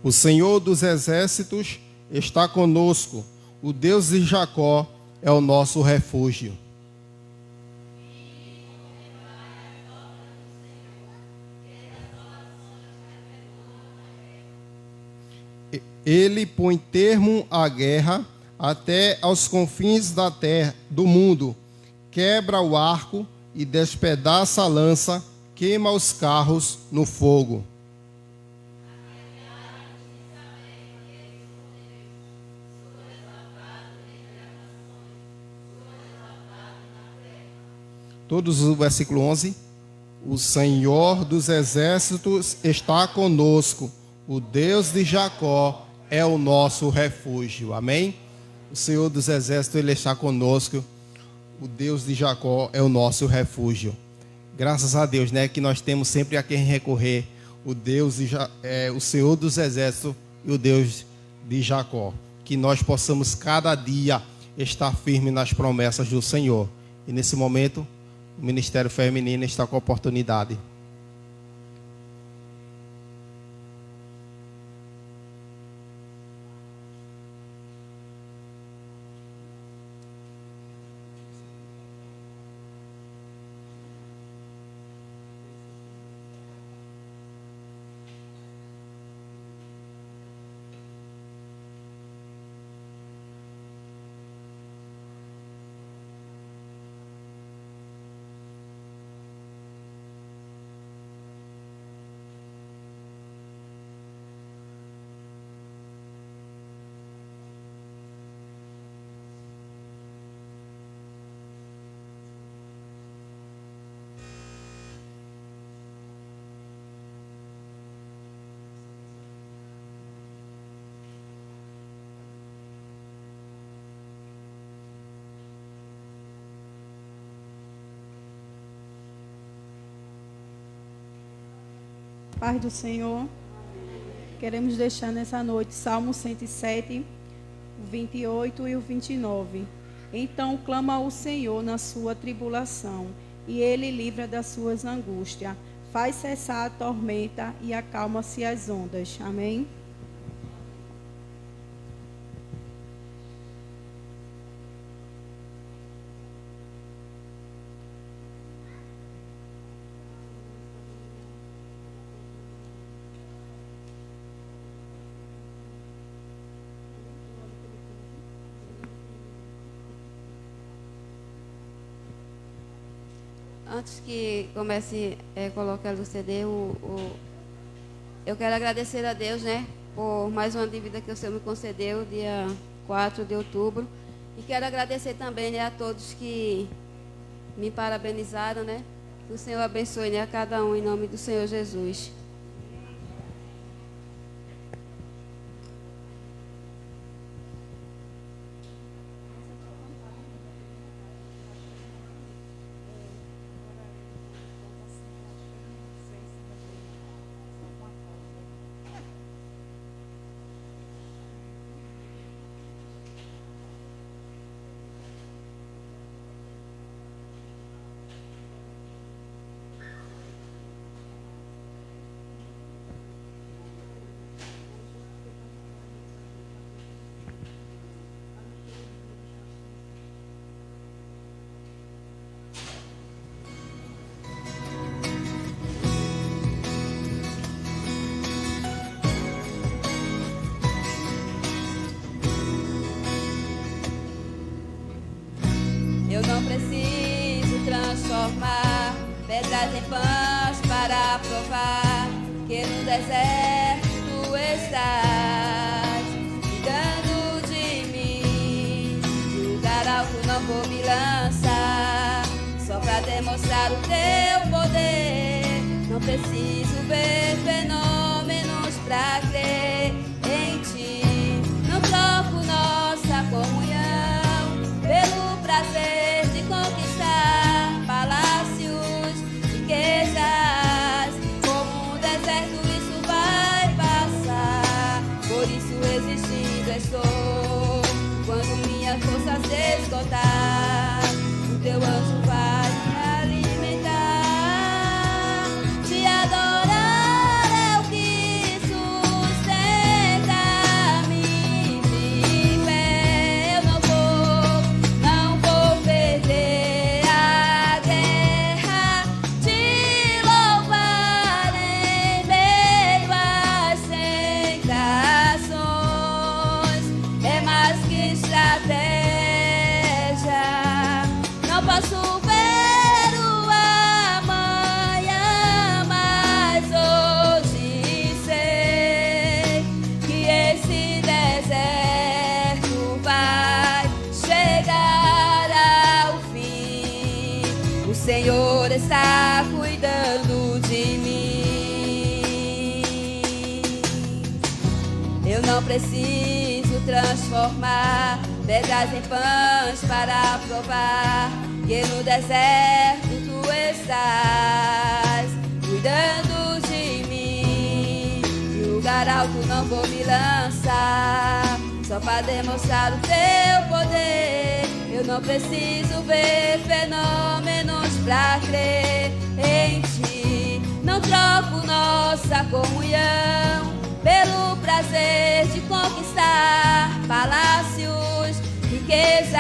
O Senhor dos exércitos está conosco. O Deus de Jacó é o nosso refúgio. Ele põe termo à guerra até aos confins da terra, do mundo. Quebra o arco e despedaça a lança, queima os carros no fogo. Todos o versículo 11. O Senhor dos exércitos está conosco. O Deus de Jacó é o nosso refúgio. Amém? O Senhor dos exércitos, Ele está conosco. O Deus de Jacó é o nosso refúgio. Graças a Deus, né? Que nós temos sempre a quem recorrer. O o Senhor dos exércitos e o Deus de Jacó. Que nós possamos cada dia estar firme nas promessas do Senhor. E nesse momento, o Ministério Feminino está com a oportunidade. Paz do Senhor. Queremos deixar nessa noite Salmo 107, o 28 e o 29. Então clama ao Senhor na sua tribulação, e Ele livra das suas angústias. Faz cessar a tormenta e acalma-se as ondas. Amém? Antes que comece a colocar o CD, eu quero agradecer a Deus, né, por mais uma dívida que o Senhor me concedeu, dia 4 de outubro. E quero agradecer também, né, a todos que me parabenizaram, né. Que o Senhor abençoe, né, a cada um, em nome do Senhor Jesus. Eu não preciso transformar pedras em pães para provar que no deserto tu estás cuidando de mim. De lugar alto não vou me lançar, só para demonstrar o teu poder. Não preciso ver fenômenos para crer em ti. Não troco nossa comunhão pelo prazer de conquistar palácios, riquezas. Como um deserto isso vai passar, por isso resistindo estou. Quando minhas forças se esgotar, o teu anjo vai me alimentar. Te adorar é o que sustenta de mim. Eu não preciso transformar pedras em pães para provar que no deserto tu estás cuidando de mim. De lugar alto não vou me lançar, só para demonstrar o teu poder. Eu não preciso ver fenômenos pra crer em ti. Não troco nossa comunhão pelo prazer de conquistar palácios, riquezas.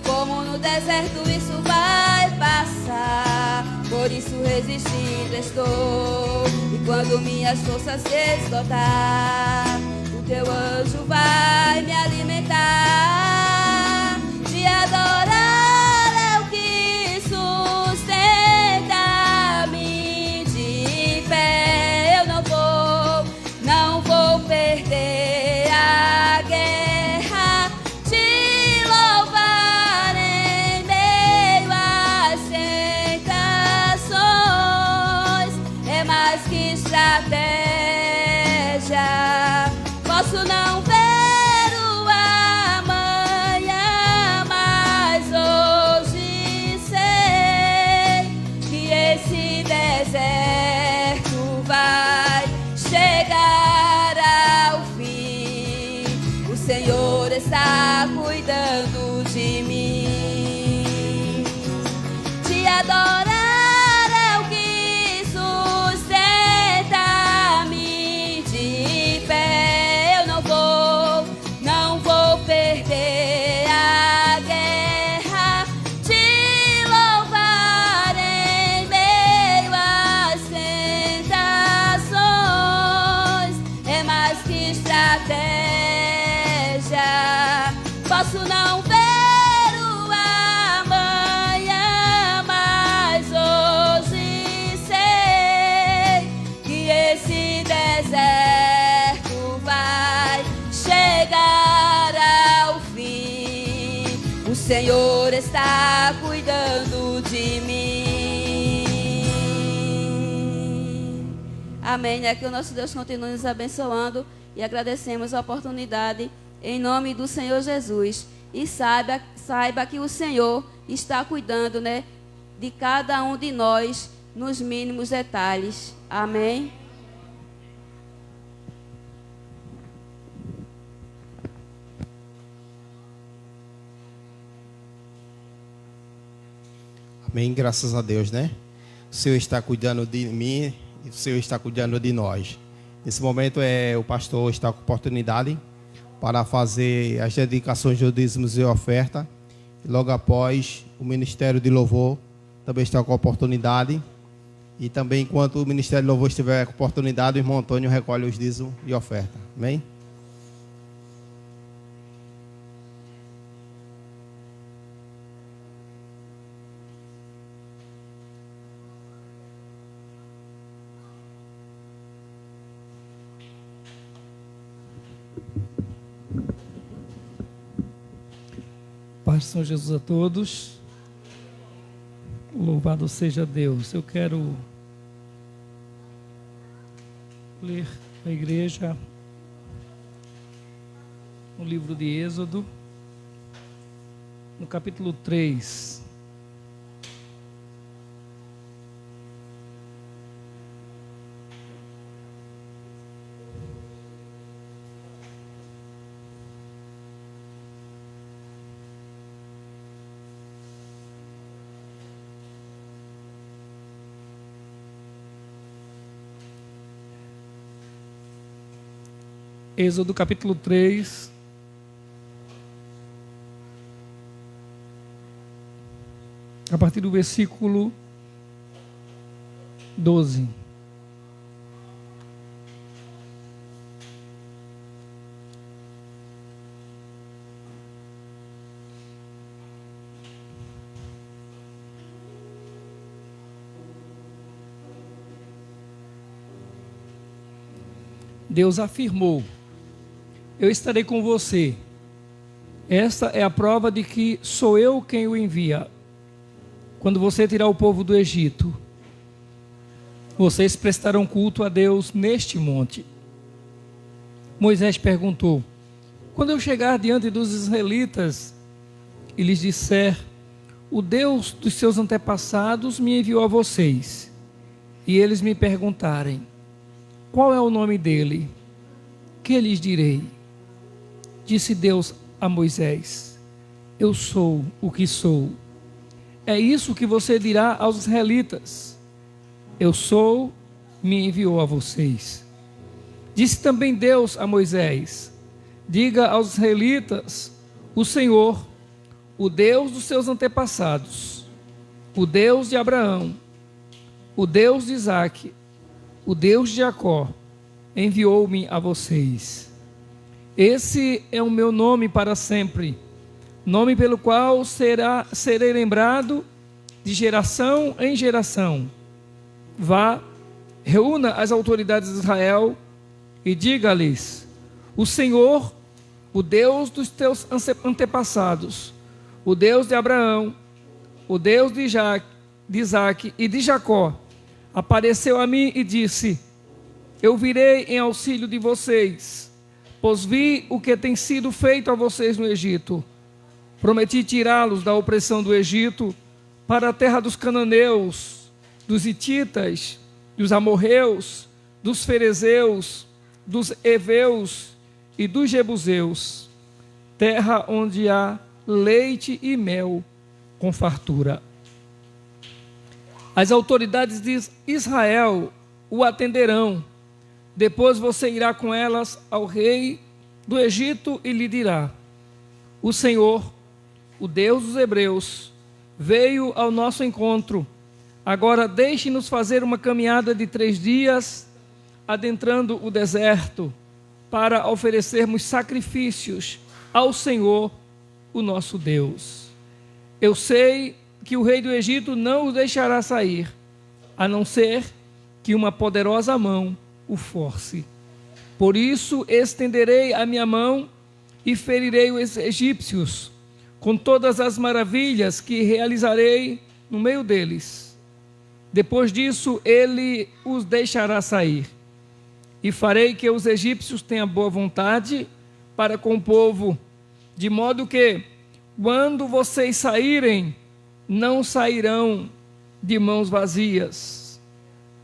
Como no deserto isso vai passar, por isso resistindo estou. E quando minhas forças se esgotar, o teu anjo vai me alimentar. Te adorar é o que sustenta-me de pé. Eu não vou perder a guerra. Te louvar em meio às tentações é mais que estratégia. Posso não ver o amanhã, mas hoje sei que esse deserto vai chegar ao fim. O Senhor está cuidando de mim. Te adorar é o que sustenta-me de pé. Eu não vou perder a guerra. Te louvar em meio às tentações é mais que estratégia. Posso não ver o amanhã, mas hoje sei que esse deserto vai chegar ao fim. O Senhor está cuidando de mim. Amém. É que o nosso Deus continue nos abençoando e agradecemos a oportunidade em nome do Senhor Jesus. E saiba que o Senhor está cuidando, né, de cada um de nós nos mínimos detalhes. Amém. Amém, graças a Deus, né? O Senhor está cuidando de mim e o Senhor está cuidando de nós. Nesse momento o pastor está com oportunidade para fazer as dedicações de dízimos e oferta. E logo após, o Ministério de Louvor também está com oportunidade. E também, enquanto o Ministério de Louvor estiver com oportunidade, o irmão Antônio recolhe os dízimos e oferta. Amém? Paz do Senhor Jesus a todos. Louvado seja Deus. Eu quero ler a igreja no livro de Êxodo, no capítulo 3. Êxodo capítulo 3, a partir do versículo 12. Deus afirmou: eu estarei com você. Esta é a prova de que sou eu quem o envia. Quando você tirar o povo do Egito, vocês prestarão culto a Deus neste monte. Moisés perguntou: quando eu chegar diante dos israelitas e lhes disser, o Deus dos seus antepassados me enviou a vocês, e eles me perguntarem, qual é o nome dele? Que lhes direi? Disse Deus a Moisés: eu sou o que sou. É isso que você dirá aos israelitas: eu sou, me enviou a vocês. Disse também Deus a Moisés: diga aos israelitas, o Senhor, o Deus dos seus antepassados, o Deus de Abraão, o Deus de Isaque, o Deus de Jacó, enviou-me a vocês. Esse é o meu nome para sempre, nome pelo qual serei lembrado de geração em geração. Vá, reúna as autoridades de Israel e diga-lhes: o Senhor, o Deus dos teus antepassados, o Deus de Abraão, o Deus de Isaque e de Jacó, apareceu a mim e disse: eu virei em auxílio de vocês, pois vi o que tem sido feito a vocês no Egito. Prometi tirá-los da opressão do Egito para a terra dos cananeus, dos hititas, dos amorreus, dos ferezeus, dos heveus e dos jebuseus, terra onde há leite e mel com fartura. As autoridades de Israel o atenderão. Depois você irá com elas ao rei do Egito e lhe dirá: o Senhor, o Deus dos hebreus, veio ao nosso encontro. Agora deixe-nos fazer uma caminhada de 3 dias, adentrando o deserto, para oferecermos sacrifícios ao Senhor, o nosso Deus. Eu sei que o rei do Egito não os deixará sair, a não ser que uma poderosa mão o force. Por isso estenderei a minha mão e ferirei os egípcios, com todas as maravilhas que realizarei no meio deles. Depois disso ele os deixará sair, e farei que os egípcios tenham boa vontade para com o povo, de modo que, quando vocês saírem, não sairão de mãos vazias.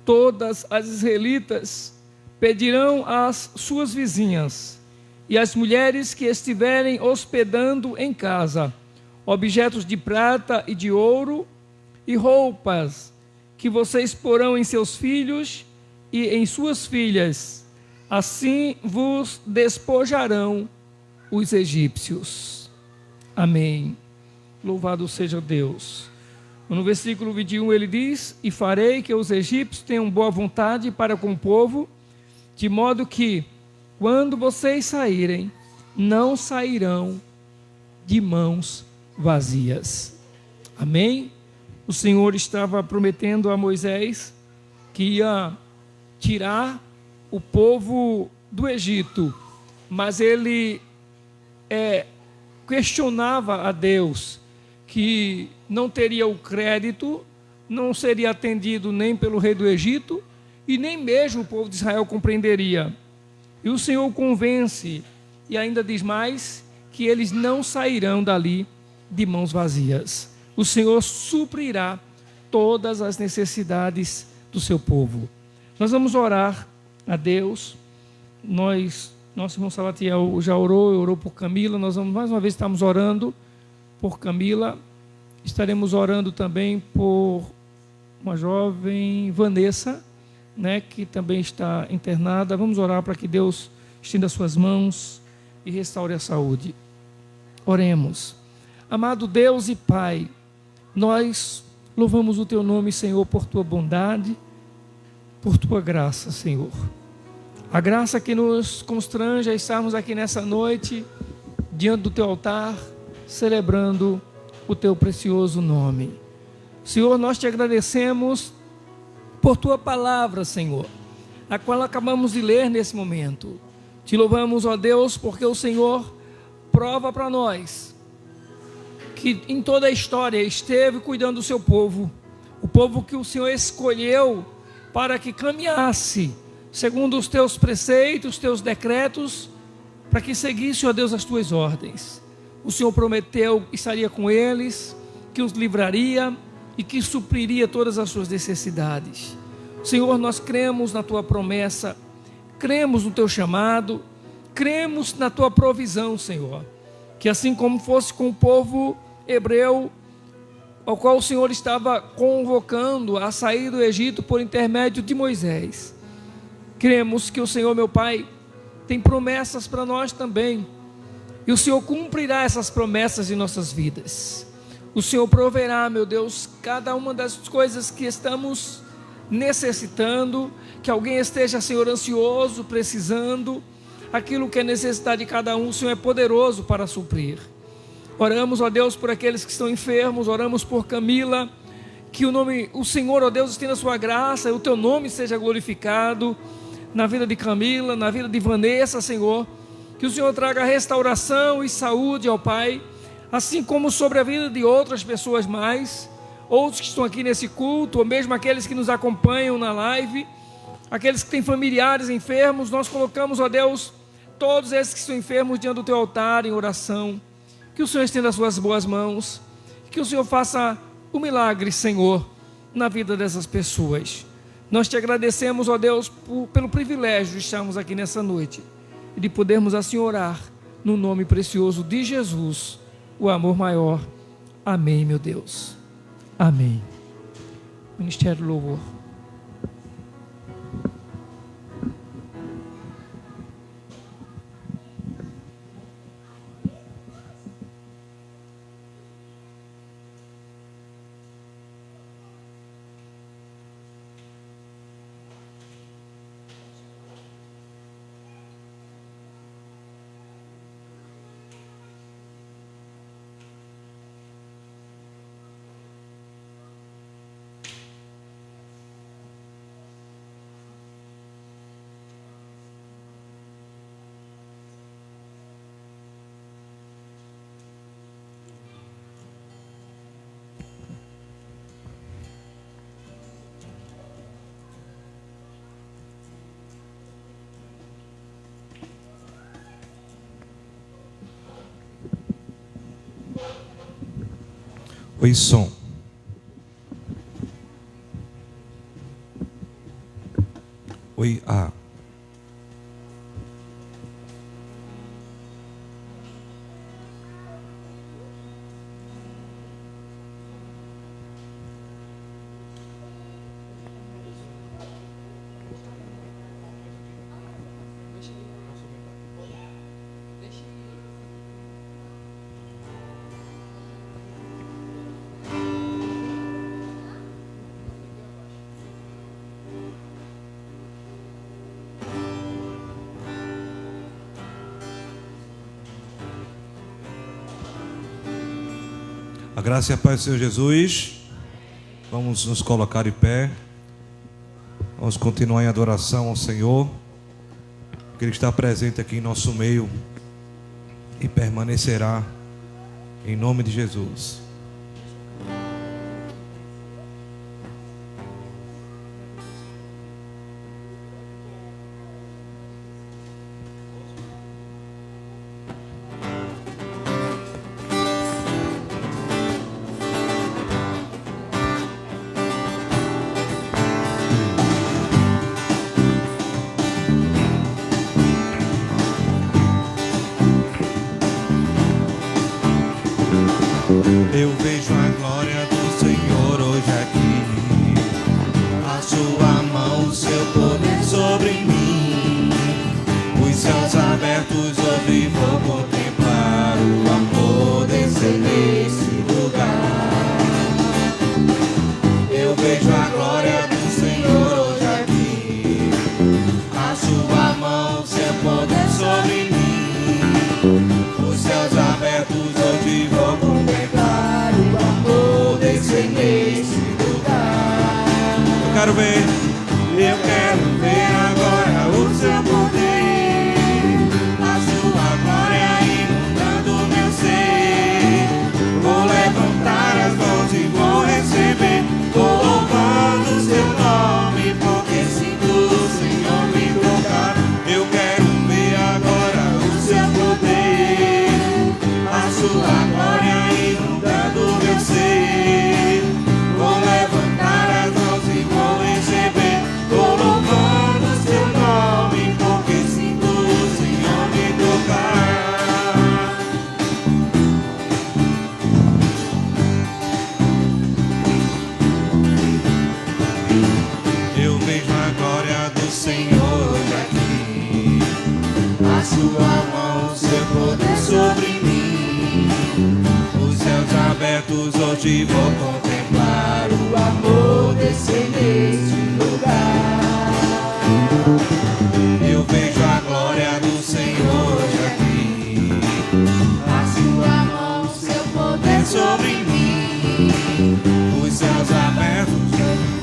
Todas as israelitas pedirão às suas vizinhas e às mulheres que estiverem hospedando em casa objetos de prata e de ouro e roupas que vocês porão em seus filhos e em suas filhas. Assim vos despojarão os egípcios. Amém. Louvado seja Deus. No versículo 21 ele diz: e farei que os egípcios tenham boa vontade para com o povo, de modo que, quando vocês saírem, não sairão de mãos vazias. Amém? O Senhor estava prometendo a Moisés que ia tirar o povo do Egito, mas ele questionava a Deus que não teria o crédito, não seria atendido nem pelo rei do Egito, e nem mesmo o povo de Israel compreenderia. E o Senhor convence, e ainda diz mais, que eles não sairão dali de mãos vazias. O Senhor suprirá todas as necessidades do seu povo. Nós vamos orar a Deus. Nosso irmão Salatiel já orou por Camila. Nós vamos mais uma vez, estamos orando por Camila. Estaremos orando também por uma jovem Vanessa, que também está internada. Vamos orar para que Deus estenda suas mãos e restaure a saúde. Oremos. Amado Deus e Pai, nós louvamos o Teu nome, Senhor, por Tua bondade, por Tua graça, Senhor. A graça que nos constrange a estarmos aqui nessa noite, diante do Teu altar, celebrando o Teu precioso nome. Senhor, nós Te agradecemos por Tua palavra, Senhor, a qual acabamos de ler nesse momento. Te louvamos, ó Deus, porque o Senhor prova para nós que em toda a história esteve cuidando do seu povo, o povo que o Senhor escolheu para que caminhasse segundo os teus preceitos, os teus decretos, para que seguisse, ó Deus, as tuas ordens. O Senhor prometeu que estaria com eles, que os livraria e que supriria todas as suas necessidades. Senhor, nós cremos na tua promessa, cremos no teu chamado, cremos na tua provisão, Senhor. Que assim como fosse com o povo hebreu, ao qual o Senhor estava convocando a sair do Egito por intermédio de Moisés. Cremos que o Senhor, meu Pai, tem promessas para nós também. E o Senhor cumprirá essas promessas em nossas vidas. O Senhor proverá, meu Deus, cada uma das coisas que estamos necessitando, que alguém esteja, Senhor, ansioso, precisando, aquilo que é necessidade de cada um, o Senhor é poderoso para suprir. Oramos, ó Deus, por aqueles que estão enfermos, oramos por Camila, que o Senhor, ó Deus, estenda a sua graça, e o teu nome seja glorificado na vida de Camila, na vida de Vanessa, Senhor, que o Senhor traga restauração e saúde, ó Pai, assim como sobre a vida de outras pessoas mais, outros que estão aqui nesse culto, ou mesmo aqueles que nos acompanham na live, aqueles que têm familiares enfermos, nós colocamos, ó Deus, todos esses que estão enfermos diante do teu altar em oração, que o Senhor estenda as suas boas mãos, que o Senhor faça o milagre, Senhor, na vida dessas pessoas. Nós te agradecemos, ó Deus, pelo privilégio de estarmos aqui nessa noite e de podermos assim orar no nome precioso de Jesus, o amor maior. Amém, meu Deus. Amém. Ministério do Louvor. Oi, som. Oi, A. A graça e a paz do Senhor Jesus. Vamos nos colocar de pé. Vamos continuar em adoração ao Senhor, porque Ele está presente aqui em nosso meio e permanecerá em nome de Jesus. Eu vejo a glória do Senhor hoje aqui, a sua mão, o seu poder sobre mim. Os céus abertos hoje vou contemplar o amor descer nesse lugar. Eu vejo a glória do Senhor hoje aqui, a sua mão, o seu poder sobre mim. Os céus abertos hoje vou contemplar o amor descer nesse lugar. Eu quero ver agora o seu poder, a sua glória inundando meu ser. Vou levantar as mãos e vou receber, vou louvando o seu nome, porque versos hoje vou contemplar o amor descer neste lugar. Eu vejo a glória do Senhor hoje aqui, A sua mão, seu poder sobre mim. os céus abertos,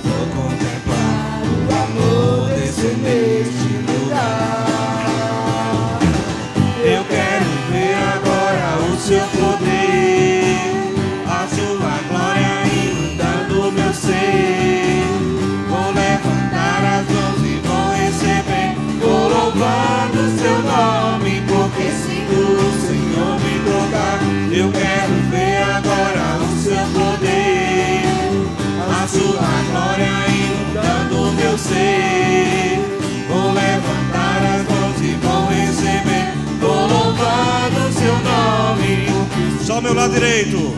vou contemplar o amor descer neste lugar. Eu quero ver agora o seu poder, a sua glória inundando o meu ser. Vou levantar as mãos e vou receber, vou louvando o seu nome, porque sinto o Senhor me tocar. Eu quero ver agora o seu poder, a sua glória inundando o meu ser. Vou levantar as mãos e vou receber, vou louvando o seu nome. Só meu lado direito.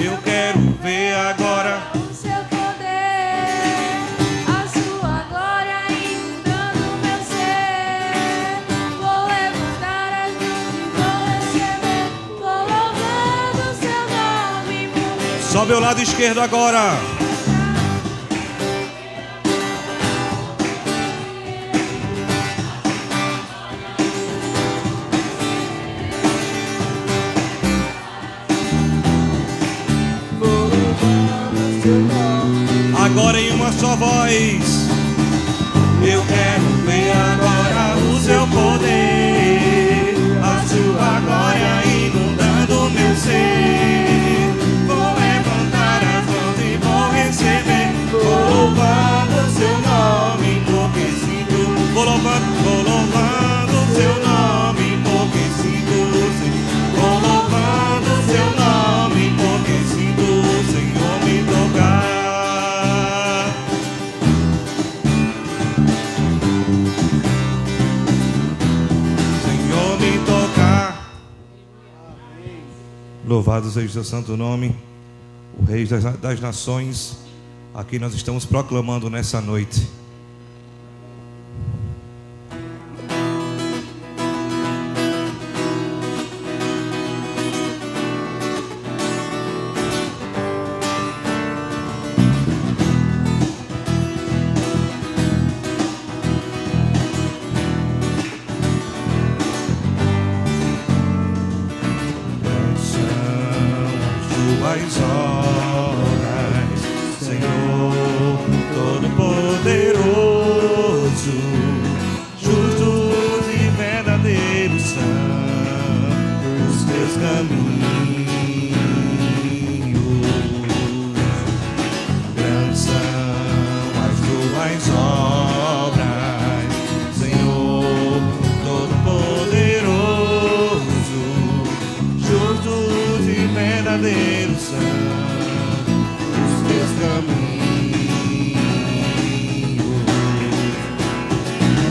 Eu quero ver agora O seu poder, a sua glória inundando o meu ser. Vou levantar as mãos e vou receber, vou louvando o seu nome. só meu lado esquerdo agora. Agora em uma só voz. Eu quero ver agora o seu poder, a sua glória inundando o meu ser. Vou levantar as mãos e vou receber, vou louvando o seu nome, porque sinto. Vou louvando o seu nome, porque sinto o Senhor. Vou louvando o seu nome, porque sinto o Senhor me tocar. Senhor me tocar. Louvado seja o seu santo nome, o Rei das Nações. Aqui nós estamos proclamando nessa noite. Tuas obras, Senhor Todo-Poderoso, justos e verdadeiros são os teus caminhos. Grandes são as tuas obras, Senhor Todo-Poderoso, justos e verdadeiros são os teus caminhos.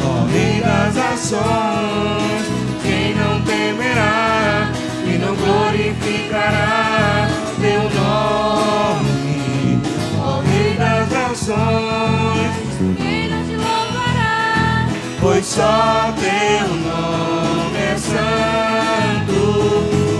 Ó Rei das Ações, quem não temerá e não glorificará teu nome? Ó Rei das Ações, Quem não te louvará? pois só teu nome é santo.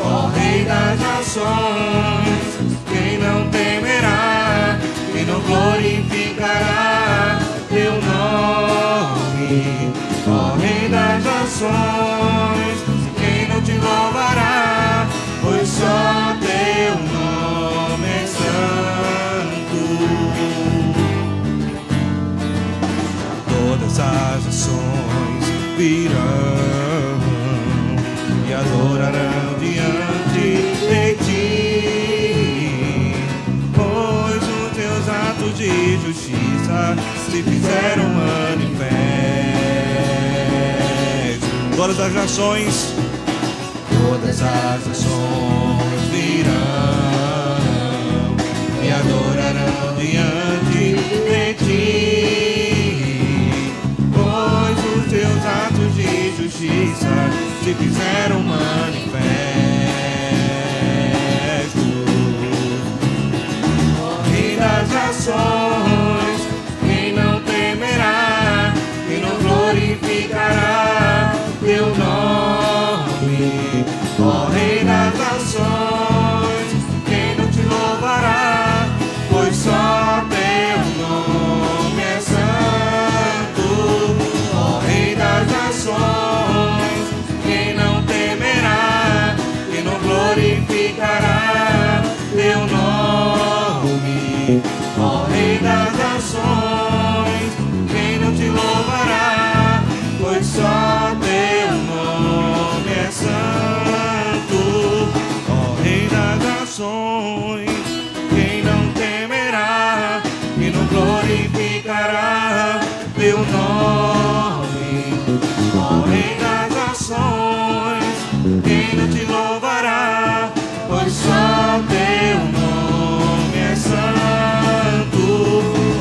Ó Rei das Nações, quem não temerá, quem não glorificará teu nome? Ó Rei das Nações, quem não te louvará, pois só teu nome é santo. Todas as nações virão e adorarão diante de ti, pois os teus atos de justiça se fizeram manifestos. Todas as nações virão e adorarão diante de ti, pois os teus atos de justiça se fizeram manifestos. Ó Rei das Nações, quem não temerá, quem não glorificará teu nome? Ó Rei das Nações, quem teu nome, ó Rei das nações. Quem não te louvará, pois só teu nome é santo,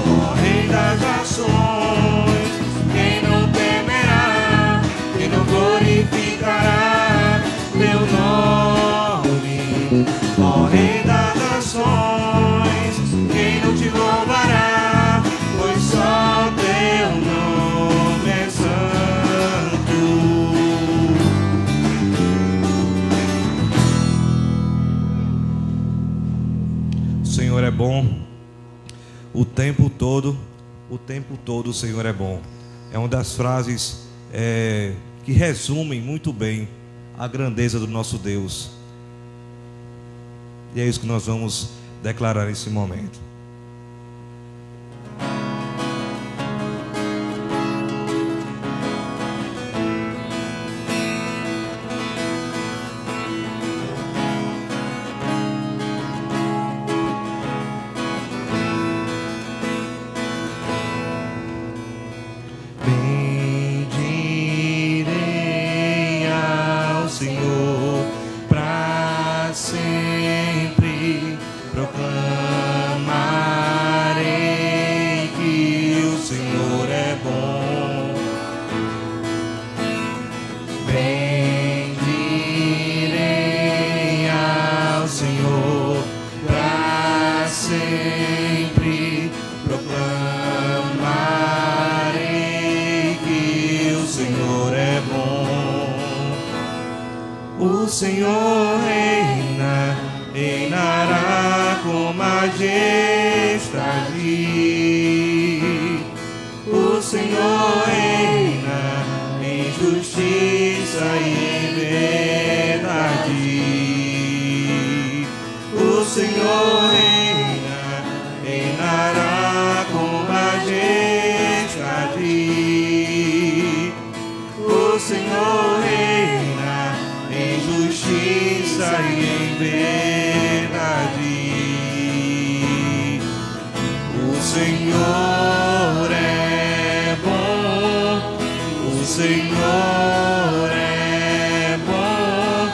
ó Rei das nações. Quem não temerá, quem não glorificará teu nome, ó Rei das nações. Quem não te louvará, pois só teu nome é santo. O Senhor é bom o tempo todo o Senhor é bom. É uma das frases que resumem muito bem a grandeza do nosso Deus. E é isso que nós vamos declarar nesse momento. Bendirei ao Senhor para sempre, proclamarei que o Senhor é bom. Bendirei ao Senhor para sempre, proclamarei que o Senhor é bom. O Senhor reina, reinará com majestade. O Senhor reina em justiça e em verdade. O Senhor reina, reinará com majestade. O Senhor reina em justiça e em verdade. O Senhor é bom, o Senhor é bom,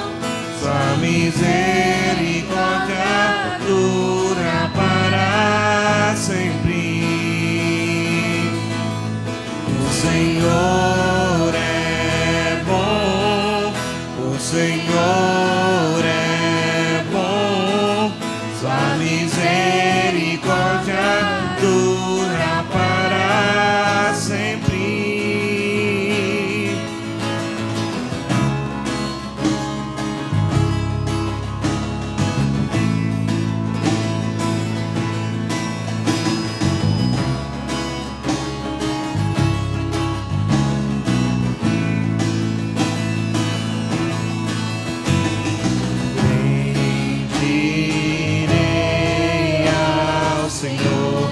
sua misericórdia dura para sempre. O Senhor é bom, o Senhor é bom, sua misericórdia dura para sempre. Bendirei ao Senhor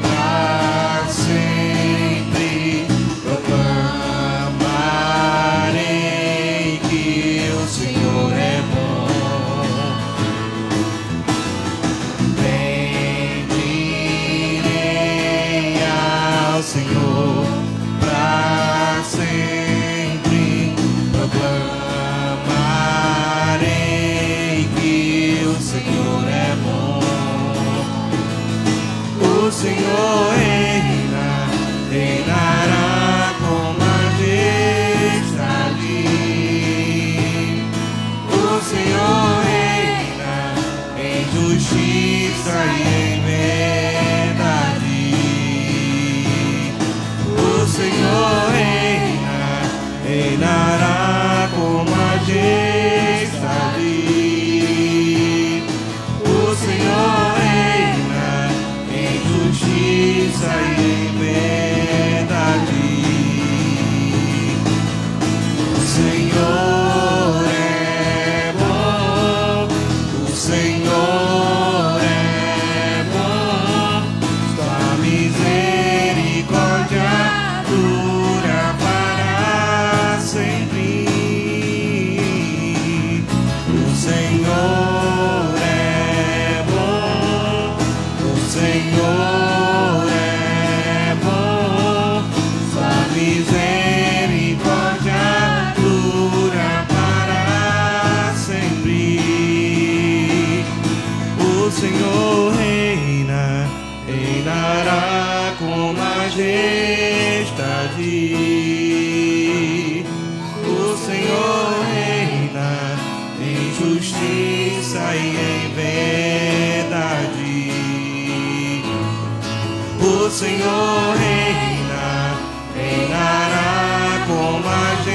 para sempre, proclamarei que o Senhor é bom. Bendirei ao Senhor para sempre, proclamarei que o Senhor é bom. O Senhor reina, reinará com majestade. O Senhor reina em justiça e em verdade. O Senhor reina, reinará com majestade. O Senhor reina em justiça e em verdade. O Senhor é bom, o Senhor é bom, sua misericórdia dura para sempre. O Senhor é bom, o Senhor é bom, majestade. O Senhor reina em justiça e em verdade. O Senhor reina, reinará com majestade.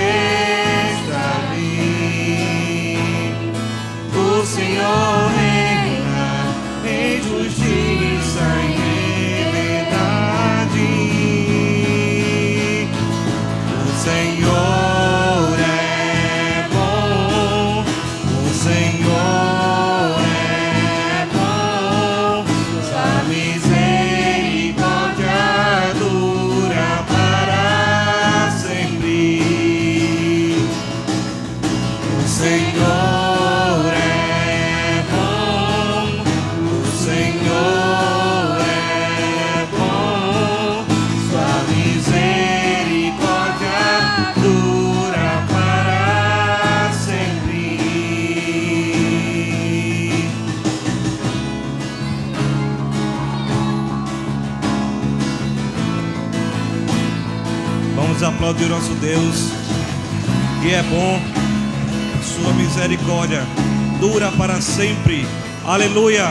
O Senhor reina em justiça e em verdade. O Senhor é bom, o Senhor é bom, sua misericórdia dura para sempre. O Senhor é bom, o Senhor é bom, sua misericórdia dura para sempre. Vamos aplaudir o nosso Deus, que é bom, sua misericórdia dura para sempre. Aleluia!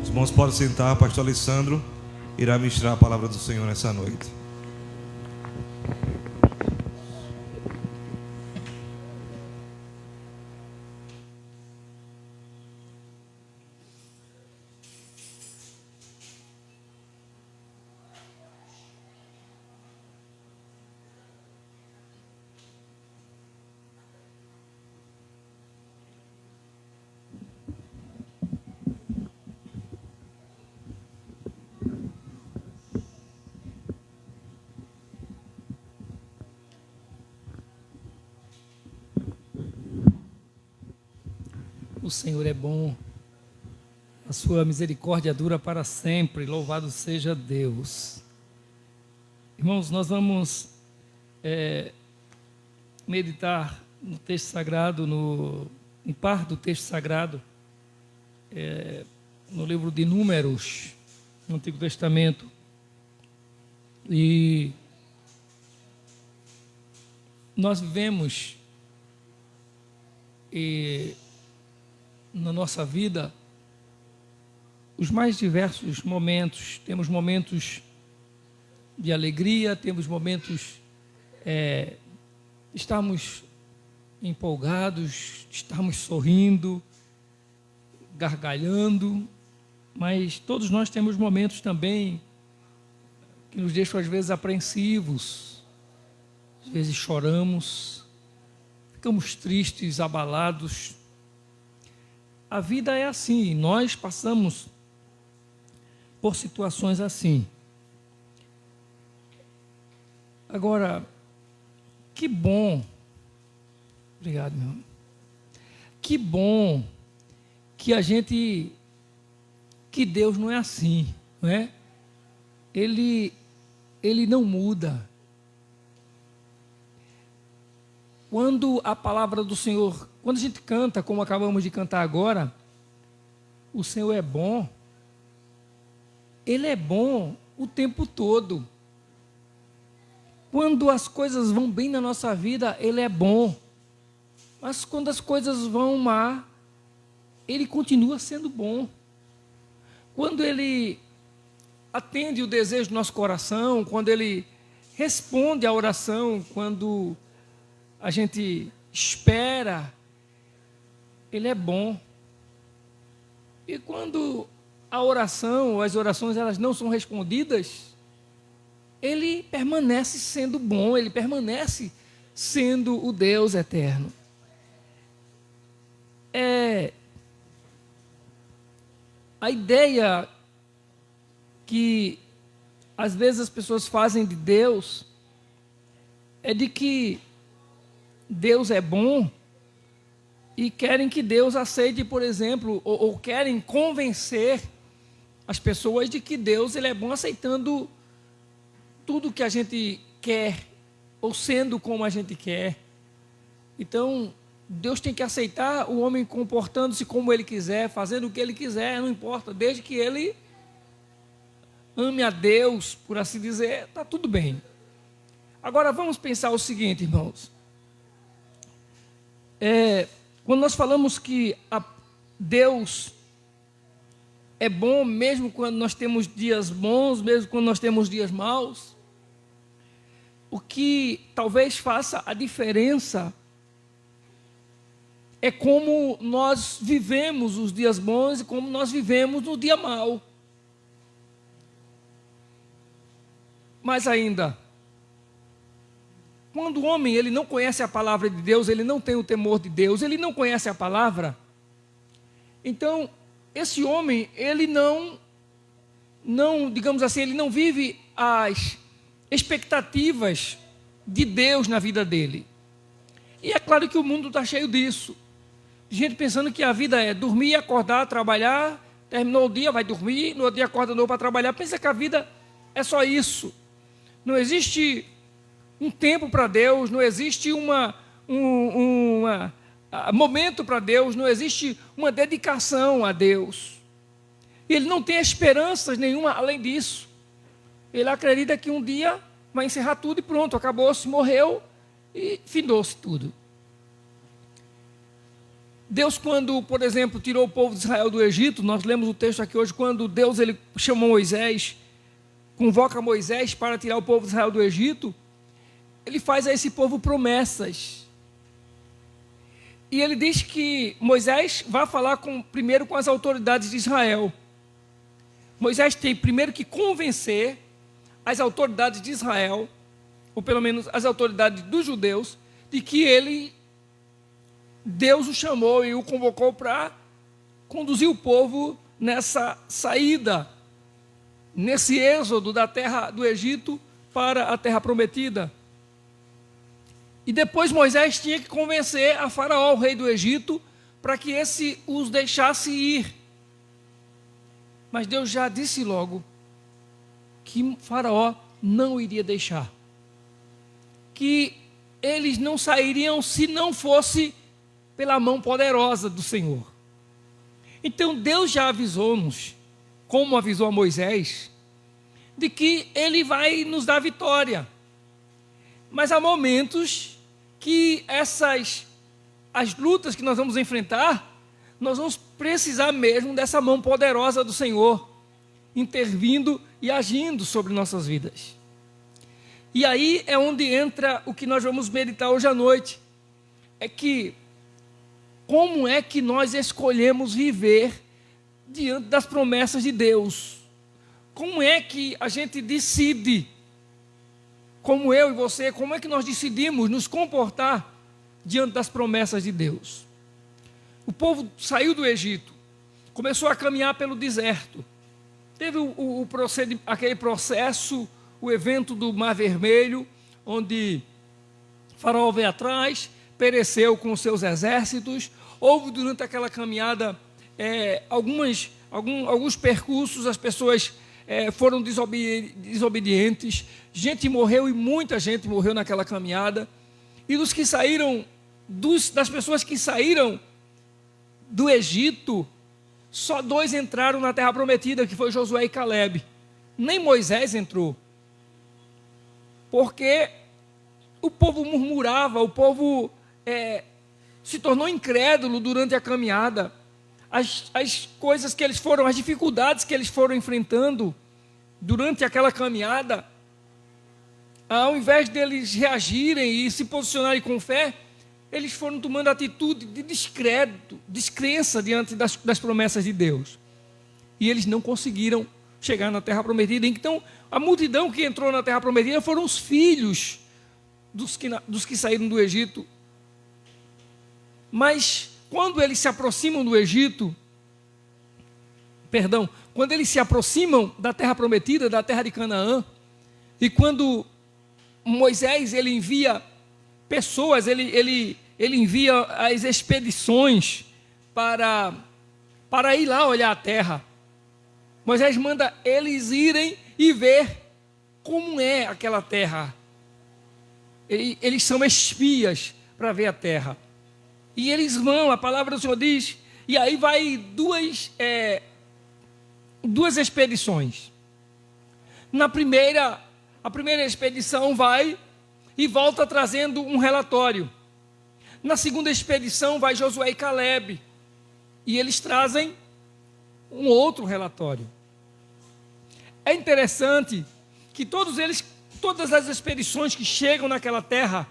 Os irmãos podem sentar, pastor Alessandro irá ministrar a palavra do Senhor nessa noite. O Senhor é bom, a sua misericórdia dura para sempre, louvado seja Deus. Irmãos, nós vamos meditar no texto sagrado, em parte do texto sagrado, no livro de Números, no Antigo Testamento. E nós vivemos na nossa vida os mais diversos momentos. Temos momentos de alegria, temos momentos estamos empolgados, estamos sorrindo, gargalhando, mas todos nós temos momentos também que nos deixam às vezes apreensivos, às vezes choramos, ficamos tristes, abalados. A vida é assim, nós passamos por situações assim. Agora, que bom, obrigado, meu irmão. Que bom que que Deus não é assim, não é? Ele não muda. Quando a palavra do Senhor, quando a gente canta, como acabamos de cantar agora, o Senhor é bom, Ele é bom o tempo todo. Quando as coisas vão bem na nossa vida, Ele é bom. Mas quando as coisas vão mal, Ele continua sendo bom. Quando Ele atende o desejo do nosso coração, quando Ele responde à oração, quando a gente espera, Ele é bom. E quando a oração, as orações, elas não são respondidas, Ele permanece sendo bom, Ele permanece sendo o Deus eterno. A ideia que às vezes as pessoas fazem de Deus é de que Deus é bom e querem que Deus aceite, por exemplo, ou querem convencer as pessoas de que Deus ele é bom aceitando tudo que a gente quer, ou sendo como a gente quer. Então, Deus tem que aceitar o homem comportando-se como ele quiser, fazendo o que ele quiser, não importa, desde que ele ame a Deus, por assim dizer, está tudo bem. Agora vamos pensar o seguinte, irmãos. Quando nós falamos que Deus é bom mesmo quando nós temos dias bons, mesmo quando nós temos dias maus, o que talvez faça a diferença é como nós vivemos os dias bons e como nós vivemos no dia mau. Mais ainda, quando o homem ele não conhece a palavra de Deus, ele não tem o temor de Deus, ele não conhece a palavra, então esse homem, ele não, digamos assim, ele não vive as expectativas de Deus na vida dele. E é claro que o mundo está cheio disso. Gente pensando que a vida é dormir, acordar, trabalhar, terminou o dia, vai dormir, no outro dia acorda de novo para trabalhar. Pensa que a vida é só isso. Não existe um tempo para Deus, não existe um momento para Deus, não existe uma dedicação a Deus. E ele não tem esperanças nenhuma além disso. Ele acredita que um dia vai encerrar tudo e pronto, acabou-se, morreu e findou-se tudo. Deus, quando, por exemplo, tirou o povo de Israel do Egito, nós lemos o texto aqui hoje, quando Deus ele chamou Moisés, convoca Moisés para tirar o povo de Israel do Egito, ele faz a esse povo promessas. E ele diz que Moisés vai falar primeiro com as autoridades de Israel. Moisés tem primeiro que convencer as autoridades de Israel, ou pelo menos as autoridades dos judeus, de que Deus o chamou e o convocou para conduzir o povo nessa saída, nesse êxodo da terra do Egito para a terra prometida. E depois Moisés tinha que convencer a Faraó, o rei do Egito, para que esse os deixasse ir. Mas Deus já disse logo que Faraó não iria deixar. Que eles não sairiam se não fosse pela mão poderosa do Senhor. Então Deus já avisou-nos, como avisou a Moisés, de que Ele vai nos dar vitória. Mas há momentos que as lutas que nós vamos enfrentar, nós vamos precisar mesmo dessa mão poderosa do Senhor, intervindo e agindo sobre nossas vidas. E aí é onde entra o que nós vamos meditar hoje à noite. É que como é que nós escolhemos viver diante das promessas de Deus? Como é que a gente decide, como eu e você, como é que nós decidimos nos comportar diante das promessas de Deus? O povo saiu do Egito, começou a caminhar pelo deserto. Teve aquele processo, o evento do Mar Vermelho, onde Faraó veio atrás, pereceu com os seus exércitos. Houve durante aquela caminhada alguns percursos, as pessoas foram desobedientes, gente morreu e muita gente morreu naquela caminhada. E dos que saíram, das pessoas que saíram do Egito, só 2 entraram na terra prometida, que foi Josué e Calebe. Nem Moisés entrou, porque o povo murmurava, o povo se tornou incrédulo durante a caminhada. As coisas que eles foram, as dificuldades que eles foram enfrentando durante aquela caminhada, ao invés deles reagirem e se posicionarem com fé, eles foram tomando atitude de descrédito, descrença diante das promessas de Deus. E eles não conseguiram chegar na terra prometida. Então, a multidão que entrou na terra prometida foram os filhos dos que saíram do Egito. Mas quando eles se aproximam do Egito, quando eles se aproximam da terra prometida, da terra de Canaã, e quando Moisés ele envia pessoas, ele envia as expedições para ir lá olhar a terra. Moisés manda eles irem e ver como é aquela terra. Eles são espias para ver a terra. E eles vão, a palavra do Senhor diz, e aí vai duas expedições. A primeira expedição vai e volta trazendo um relatório. Na segunda expedição vai Josué e Calebe, e eles trazem um outro relatório. É interessante que todas as expedições que chegam naquela terra,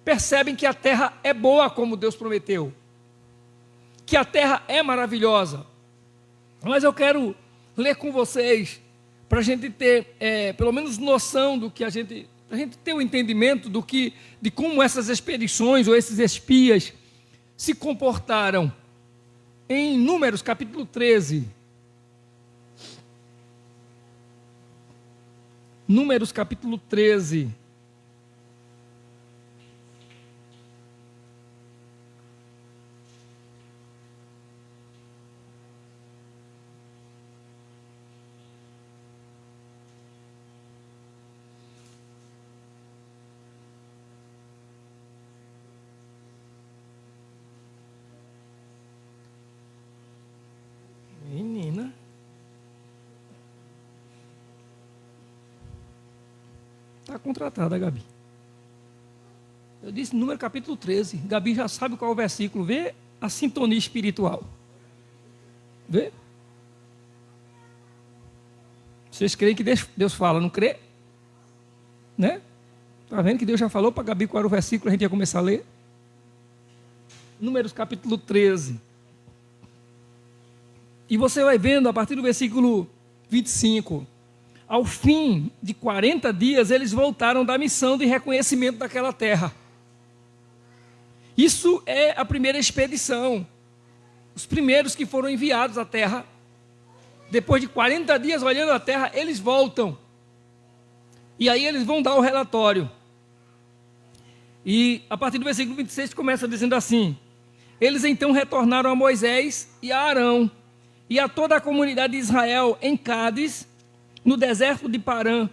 percebem que a terra é boa como Deus prometeu, que a terra é maravilhosa. Mas eu quero ler com vocês, para a gente ter pelo menos noção do que para a gente ter o entendimento de como essas expedições ou esses espias se comportaram. Em Números capítulo 13. Números capítulo 13. Menina. Está contratada, Gabi. Eu disse número capítulo 13. Gabi já sabe qual é o versículo. Vê a sintonia espiritual. Vê? Vocês creem que Deus fala, não crê? Né? Está vendo que Deus já falou para Gabi qual era o versículo, a gente ia começar a ler? Números capítulo 13. E você vai vendo a partir do versículo 25. Ao fim de 40 dias, eles voltaram da missão de reconhecimento daquela terra. Isso é a primeira expedição. Os primeiros que foram enviados à terra. Depois de 40 dias olhando a terra, eles voltam. E aí eles vão dar o relatório. E a partir do versículo 26 começa dizendo assim: eles então retornaram a Moisés e a Arão e a toda a comunidade de Israel em Cádiz, no deserto de Parã,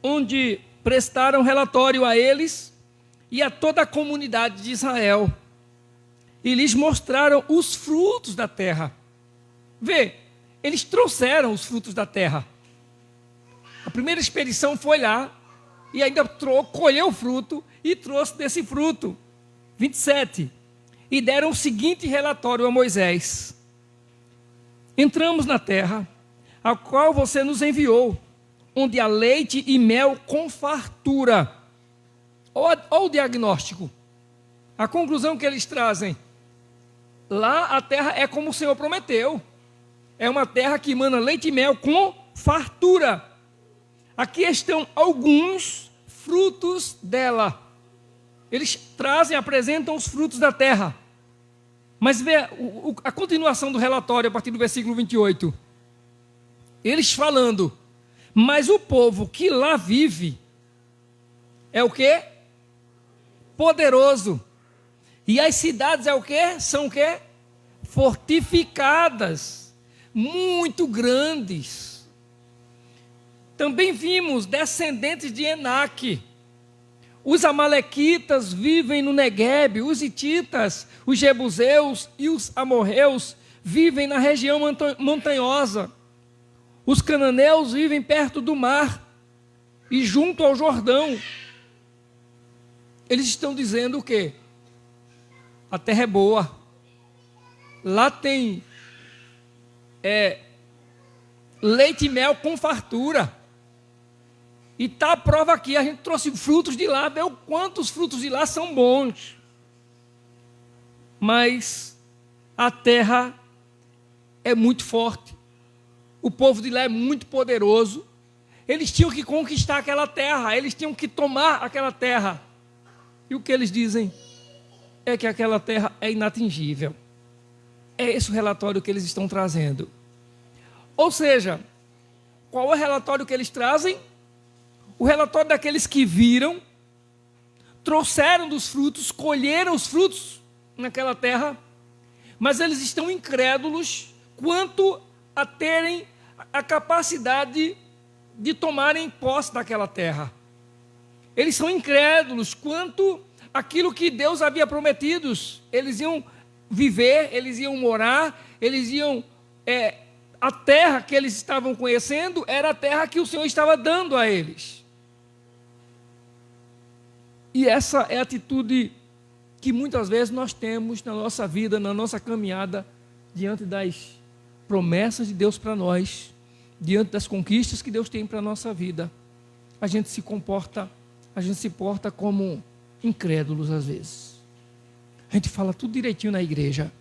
onde prestaram relatório a eles e a toda a comunidade de Israel. E lhes mostraram os frutos da terra. Vê, eles trouxeram os frutos da terra. A primeira expedição foi lá e ainda colheu o fruto e trouxe desse fruto. 27. E deram o seguinte relatório a Moisés: entramos na terra, a qual você nos enviou, onde há leite e mel com fartura. Olha o diagnóstico. A conclusão que eles trazem: lá a terra é como o Senhor prometeu. É uma terra que emana leite e mel com fartura. Aqui estão alguns frutos dela. Eles trazem, apresentam os frutos da terra. Mas vê a continuação do relatório a partir do versículo 28. Eles falando: mas o povo que lá vive é o quê? Poderoso. E as cidades é o quê? São o quê? Fortificadas, muito grandes. Também vimos descendentes de Enaque. Os amalequitas vivem no Neguebe, os hititas, os jebuseus e os amorreus vivem na região montanhosa. Os cananeus vivem perto do mar e junto ao Jordão. Eles estão dizendo o quê? A terra é boa. Lá tem leite e mel com fartura. E está a prova aqui, a gente trouxe frutos de lá, vê o quanto os frutos de lá são bons. Mas a terra é muito forte. O povo de lá é muito poderoso. Eles tinham que conquistar aquela terra, eles tinham que tomar aquela terra. E o que eles dizem é que aquela terra é inatingível. É esse o relatório que eles estão trazendo. Ou seja, qual é o relatório que eles trazem? O relatório daqueles que viram, trouxeram dos frutos, colheram os frutos naquela terra, mas eles estão incrédulos quanto a terem a capacidade de tomarem posse daquela terra. Eles são incrédulos quanto aquilo que Deus havia prometido. Eles iam viver, eles iam morar, eles iam... a terra que eles estavam conhecendo era a terra que o Senhor estava dando a eles. E essa é a atitude que muitas vezes nós temos na nossa vida, na nossa caminhada, diante das promessas de Deus para nós, diante das conquistas que Deus tem para a nossa vida. A gente se porta como incrédulos às vezes. A gente fala tudo direitinho na igreja,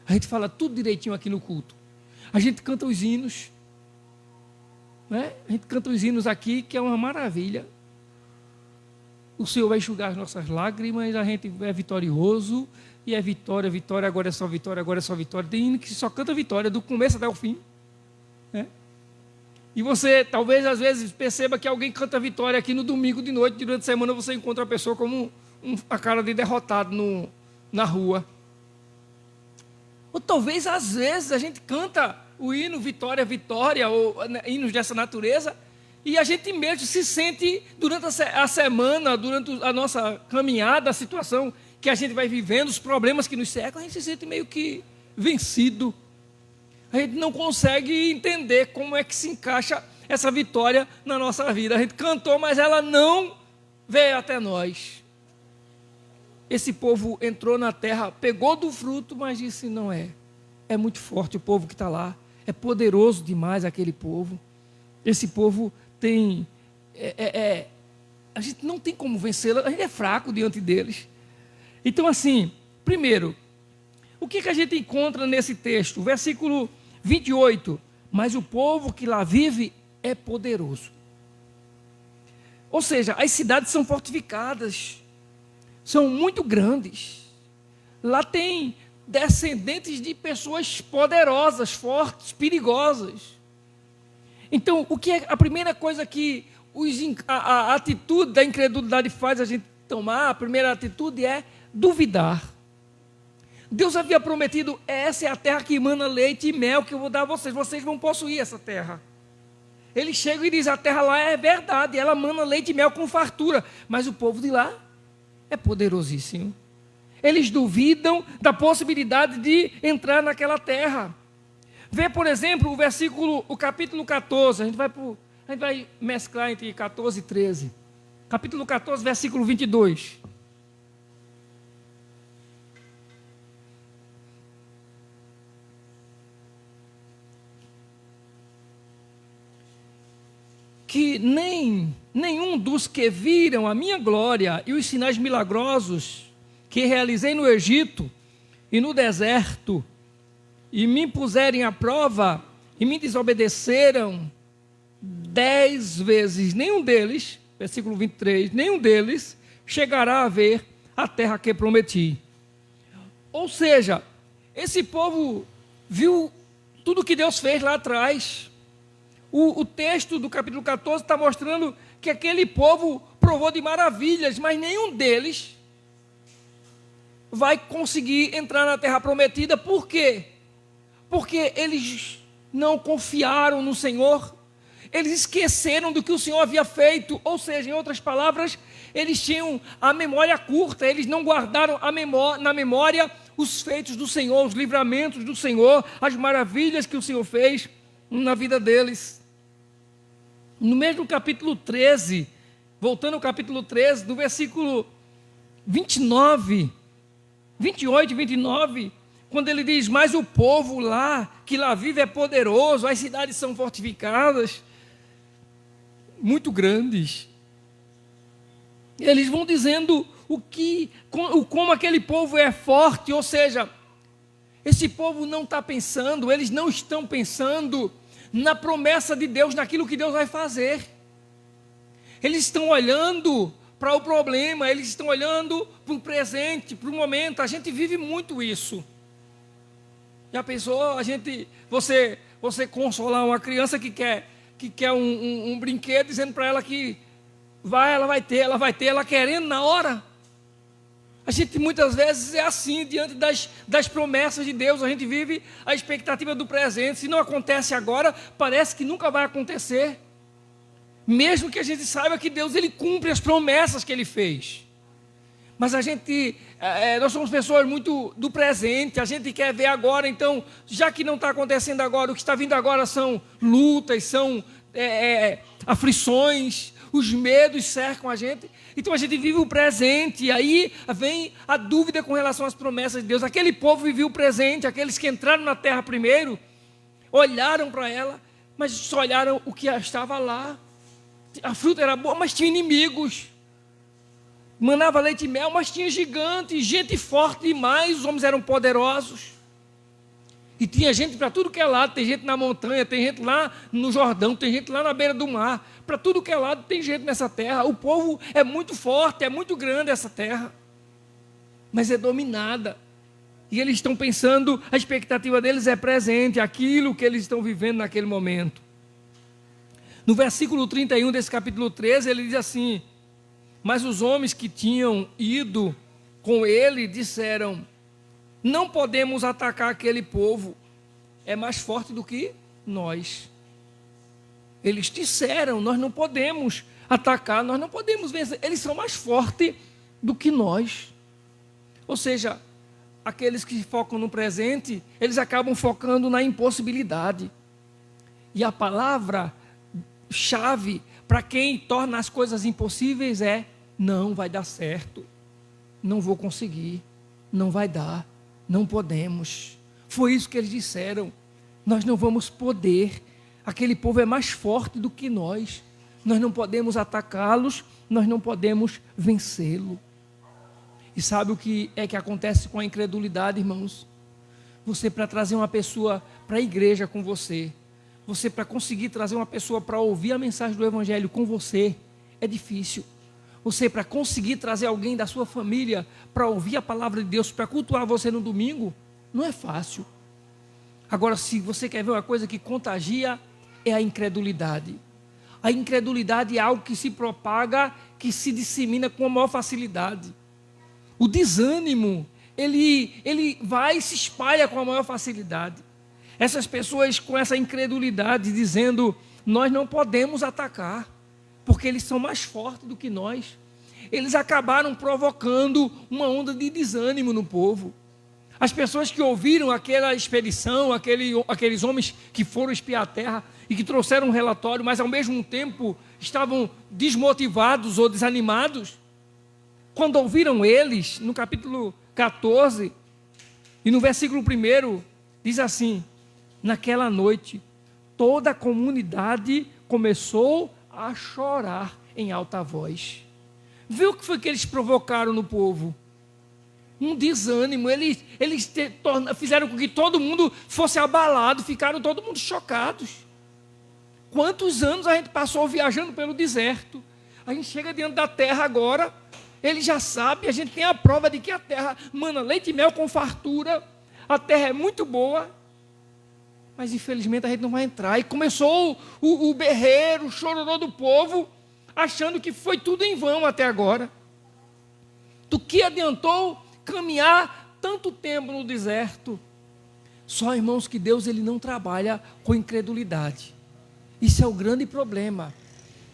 a gente fala tudo direitinho aqui no culto, a gente canta os hinos, né? A gente canta os hinos aqui, que é uma maravilha. O Senhor vai enxugar as nossas lágrimas, a gente é vitorioso, e é vitória, vitória, agora é só vitória, agora é só vitória. Tem hino que só canta vitória, do começo até o fim, né? E você, talvez, às vezes, perceba que alguém canta vitória aqui no domingo de noite, durante a semana você encontra a pessoa como a cara de derrotado na rua. Ou talvez, às vezes, a gente canta o hino Vitória, Vitória, ou hinos dessa natureza, e a gente mesmo se sente, durante a semana, durante a nossa caminhada, a situação que a gente vai vivendo, os problemas que nos cercam, a gente se sente meio que vencido. A gente não consegue entender como é que se encaixa essa vitória na nossa vida. A gente cantou, mas ela não veio até nós. Esse povo entrou na terra, pegou do fruto, mas disse: não é. É muito forte o povo que está lá. É poderoso demais aquele povo. Esse povo tem... a gente não tem como vencê-lo, a gente é fraco diante deles. Então, assim, primeiro, o que a gente encontra nesse texto? Versículo 28. Mas o povo que lá vive é poderoso. Ou seja, as cidades são fortificadas, são muito grandes. Lá tem descendentes de pessoas poderosas, fortes, perigosas. Então, o que é a primeira coisa que a atitude da incredulidade faz a gente tomar? A primeira atitude é duvidar. Deus havia prometido: essa é a terra que emana leite e mel que eu vou dar a vocês. Vocês vão possuir essa terra. Ele chega e diz: a terra lá é verdade, ela emana leite e mel com fartura. Mas o povo de lá é poderosíssimo. Eles duvidam da possibilidade de entrar naquela terra. Vê, por exemplo, o capítulo 14. A gente vai mesclar entre 14 e 13. Capítulo 14, versículo 22. Que nenhum dos que viram a minha glória e os sinais milagrosos que realizei no Egito e no deserto, e me puserem à prova, e me desobedeceram 10 vezes, nenhum deles, versículo 23, nenhum deles chegará a ver a terra que prometi. Ou seja, esse povo viu tudo que Deus fez lá atrás. O texto do capítulo 14 está mostrando que aquele povo provou de maravilhas, mas nenhum deles vai conseguir entrar na terra prometida. Por quê? Porque eles não confiaram no Senhor, eles esqueceram do que o Senhor havia feito. Ou seja, em outras palavras, eles tinham a memória curta, eles não guardaram na memória os feitos do Senhor, os livramentos do Senhor, as maravilhas que o Senhor fez na vida deles. No mesmo capítulo 13, voltando ao capítulo 13, no versículo 28 e 29, quando ele diz: mas o povo lá, que lá vive, é poderoso, as cidades são fortificadas, muito grandes. Eles vão dizendo como aquele povo é forte, ou seja, esse povo não está pensando, eles não estão pensando na promessa de Deus, naquilo que Deus vai fazer. Eles estão olhando para o problema, eles estão olhando para o presente, para o momento. A gente vive muito isso. Já pensou, você consolar uma criança que quer um brinquedo, dizendo para ela que ela vai ter, ela querendo na hora? A gente muitas vezes é assim, diante das promessas de Deus. A gente vive a expectativa do presente. Se não acontece agora, parece que nunca vai acontecer. Mesmo que a gente saiba que Deus, Ele cumpre as promessas que Ele fez. Mas nós somos pessoas muito do presente, a gente quer ver agora. Então, já que não está acontecendo agora, o que está vindo agora são lutas, são aflições, os medos cercam a gente. Então a gente vive o presente, e aí vem a dúvida com relação às promessas de Deus. Aquele povo vivia o presente, aqueles que entraram na terra primeiro, olharam para ela, mas só olharam o que estava lá. A fruta era boa, mas tinha inimigos. Manava leite e mel, mas tinha gigantes, gente forte demais, os homens eram poderosos. E tinha gente para tudo que é lado, tem gente na montanha, tem gente lá no Jordão, tem gente lá na beira do mar. Para tudo que é lado tem gente nessa terra. O povo é muito forte, é muito grande essa terra. Mas é dominada. E eles estão pensando, a expectativa deles é presente, aquilo que eles estão vivendo naquele momento. No versículo 31 desse capítulo 13, ele diz assim: mas os homens que tinham ido com ele disseram: não podemos atacar aquele povo, é mais forte do que nós. Eles disseram: nós não podemos atacar, nós não podemos vencer, eles são mais fortes do que nós. Ou seja, aqueles que focam no presente, eles acabam focando na impossibilidade. E a palavra-chave para quem torna as coisas impossíveis é: não vai dar certo, não vou conseguir, não vai dar, não podemos. Foi isso que eles disseram: nós não vamos poder, aquele povo é mais forte do que nós não podemos atacá-los, nós não podemos vencê-lo. E sabe o que é que acontece com a incredulidade, irmãos? Você, para trazer uma pessoa para a igreja com você, para conseguir trazer uma pessoa para ouvir a mensagem do Evangelho com você, é difícil. Você, para conseguir trazer alguém da sua família para ouvir a palavra de Deus, para cultuar você no domingo, não é fácil. Agora, se você quer ver uma coisa que contagia, é a incredulidade. A incredulidade é algo que se propaga, que se dissemina com a maior facilidade. O desânimo, ele vai e se espalha com a maior facilidade. Essas pessoas com essa incredulidade, dizendo: nós não podemos atacar, porque eles são mais fortes do que nós. Eles acabaram provocando uma onda de desânimo no povo. As pessoas que ouviram aquela expedição, aqueles homens que foram espiar a terra e que trouxeram um relatório, mas ao mesmo tempo estavam desmotivados ou desanimados, quando ouviram eles, no capítulo 14, e no versículo 1, diz assim: naquela noite, toda a comunidade começou a chorar em alta voz. Viu o que foi que eles provocaram no povo? Um desânimo. Eles fizeram com que todo mundo fosse abalado, ficaram todo mundo chocados. Quantos anos a gente passou viajando pelo deserto? A gente chega diante da terra agora, ele já sabe, a gente tem a prova de que a terra mana leite e mel com fartura, a terra é muito boa, mas infelizmente a gente não vai entrar. E começou o berreiro, o chororô do povo, achando que foi tudo em vão até agora. Do que adiantou caminhar tanto tempo no deserto? Só, irmãos, que Deus ele não trabalha com incredulidade. Isso é o grande problema,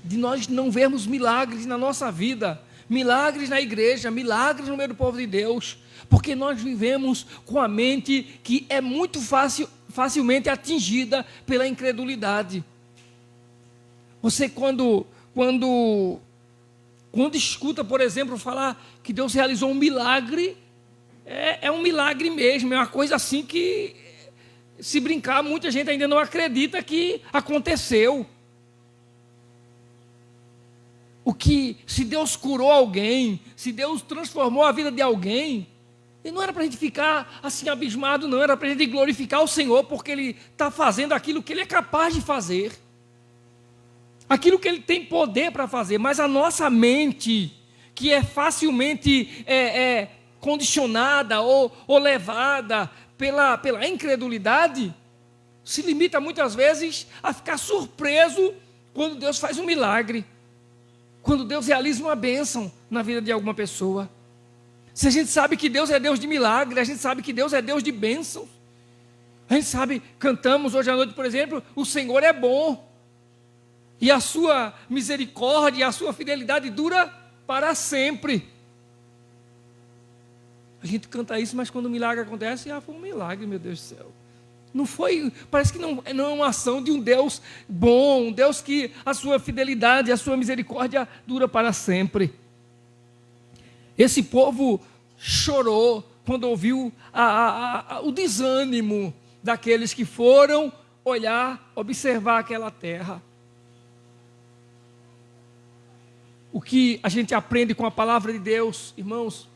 de nós não vermos milagres na nossa vida, milagres na igreja, milagres no meio do povo de Deus, porque nós vivemos com a mente que é muito facilmente atingida pela incredulidade. Você quando escuta, por exemplo, falar que Deus realizou um milagre, é um milagre mesmo, é uma coisa assim que, se brincar, muita gente ainda não acredita que aconteceu. Se Deus curou alguém, se Deus transformou a vida de alguém, e não era para a gente ficar assim abismado, não, era para a gente glorificar o Senhor, porque Ele está fazendo aquilo que Ele é capaz de fazer, aquilo que Ele tem poder para fazer. Mas a nossa mente, que é facilmente condicionada ou levada pela incredulidade, se limita muitas vezes a ficar surpreso quando Deus faz um milagre, quando Deus realiza uma bênção na vida de alguma pessoa. Se a gente sabe que Deus é Deus de milagre, a gente sabe que Deus é Deus de bênção. A gente sabe, cantamos hoje à noite, por exemplo, o Senhor é bom, e a sua misericórdia, a sua fidelidade dura para sempre. A gente canta isso, mas quando o milagre acontece, foi um milagre, meu Deus do céu. Não foi, parece que não é uma ação de um Deus bom, um Deus que a sua fidelidade, a sua misericórdia dura para sempre. Esse povo chorou quando ouviu o desânimo daqueles que foram olhar, observar aquela terra. O que a gente aprende com a palavra de Deus, irmãos,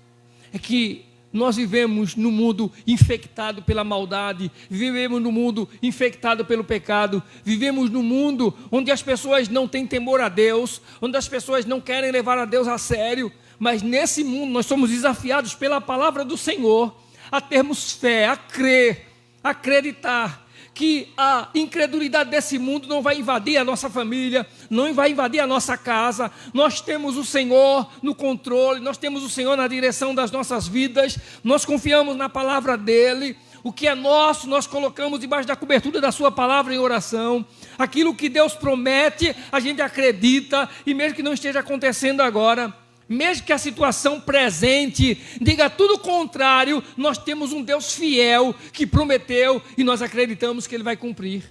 é que nós vivemos num mundo infectado pela maldade, vivemos num mundo infectado pelo pecado, vivemos num mundo onde as pessoas não têm temor a Deus, onde as pessoas não querem levar a Deus a sério, mas nesse mundo nós somos desafiados pela palavra do Senhor a termos fé, a crer, a acreditar que a incredulidade desse mundo não vai invadir a nossa família, não vai invadir a nossa casa. Nós temos o Senhor no controle, nós temos o Senhor na direção das nossas vidas, nós confiamos na palavra dEle. O que é nosso, nós colocamos debaixo da cobertura da sua palavra em oração. Aquilo que Deus promete, a gente acredita, e mesmo que não esteja acontecendo agora, mesmo que a situação presente diga tudo o contrário, nós temos um Deus fiel que prometeu e nós acreditamos que Ele vai cumprir.